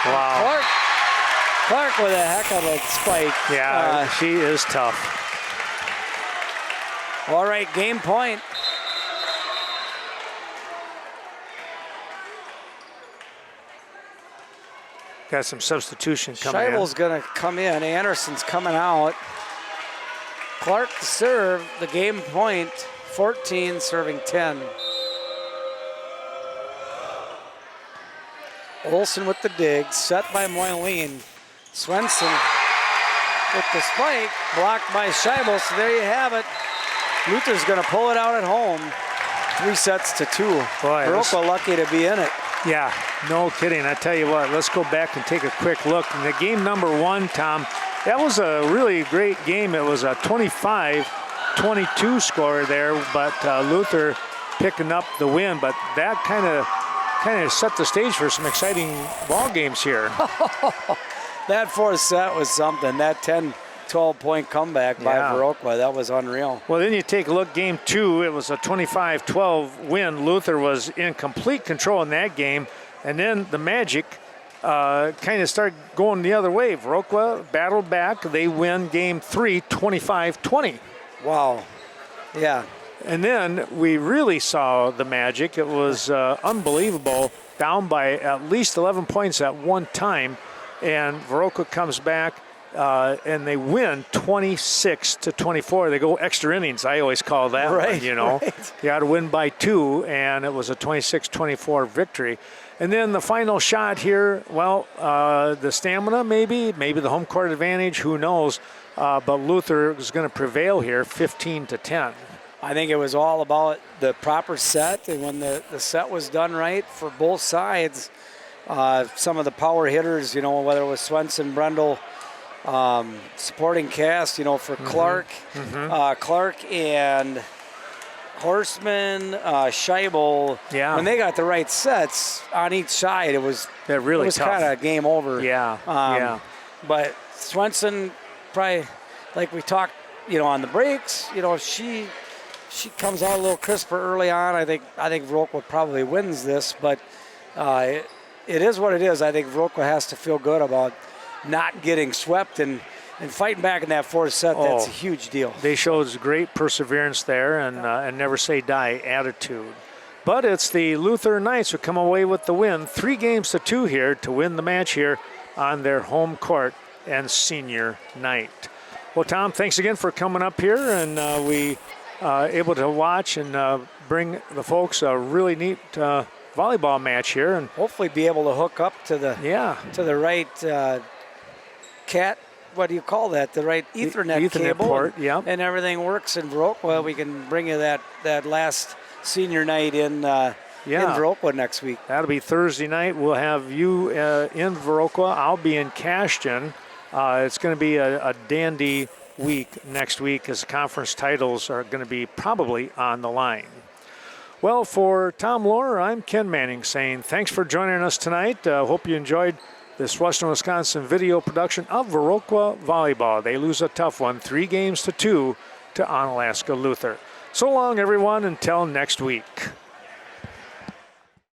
Wow. Clark with a heck of a spike. Yeah, she is tough. All right, game point. Got some substitution coming Scheibel's going to come in. Anderson's coming out. Clark to serve. The game point, 14, serving 10. Olsen with the dig, set by Moyleen. Swenson with the spike, blocked by Scheibel. So there you have it. Luther's going to pull it out at home. 3 sets to 2. Boy, Viroqua lucky to be in it. Yeah, no kidding. I tell you what, let's go back and take a quick look. In the game number 1, Tom, that was a really great game. It was a 25-22 score there, but Luther picking up the win. But that kind of set the stage for some exciting ball games here. That 4th set was something. That 10-12 point comeback by Viroqua, that was unreal. Well, then you take a look, game 2, it was a 25-12 win. Luther was in complete control in that game. And then the Magic kind of started going the other way. Viroqua battled back. They win game 3, 25-20. Wow. Yeah. And then we really saw the Magic. It was unbelievable, down by at least 11 points at one time. And Viroqua comes back. And they win 26-24. They go extra innings. I always call that one, you know. Right. You got to win by 2, and it was a 26-24 victory. And then the final shot here, well, the stamina maybe the home court advantage, who knows. But Luther is going to prevail here, 15-10. I think it was all about the proper set, and when the set was done right for both sides, some of the power hitters, you know, whether it was Swenson, Brendel, supporting cast, you know, for Clark, Clark and Horstman, Scheibel. Yeah. When they got the right sets on each side, it was really tough. Kind of game over. Yeah. But Swenson, probably like we talked, you know, on the breaks, you know, she comes out a little crisper early on. I think Viroqua probably wins this, but it is what it is. I think Viroqua has to feel good about not getting swept and fighting back in that 4th set. That's a huge deal. They showed great perseverance there and never say die attitude. But it's the Luther Knights who come away with the win, 3-2 here to win the match here on their home court and senior night. Well, Tom, thanks again for coming up here, and we able to watch and bring the folks a really neat volleyball match here, and hopefully be able to hook up to the right what do you call that? The right Ethernet cable port, and everything works in Viroqua. We can bring you that last senior night in Viroqua next week. That'll be Thursday night. We'll have you in Viroqua. I'll be in Cashton. It's going to be a dandy week next week, as conference titles are going to be probably on the line. Well, for Tom Lohr, I'm Ken Manning saying thanks for joining us tonight. Hope you enjoyed this Western Wisconsin video production of Viroqua Volleyball. They lose a tough one, 3-2 to Onalaska Luther. So long, everyone, until next week.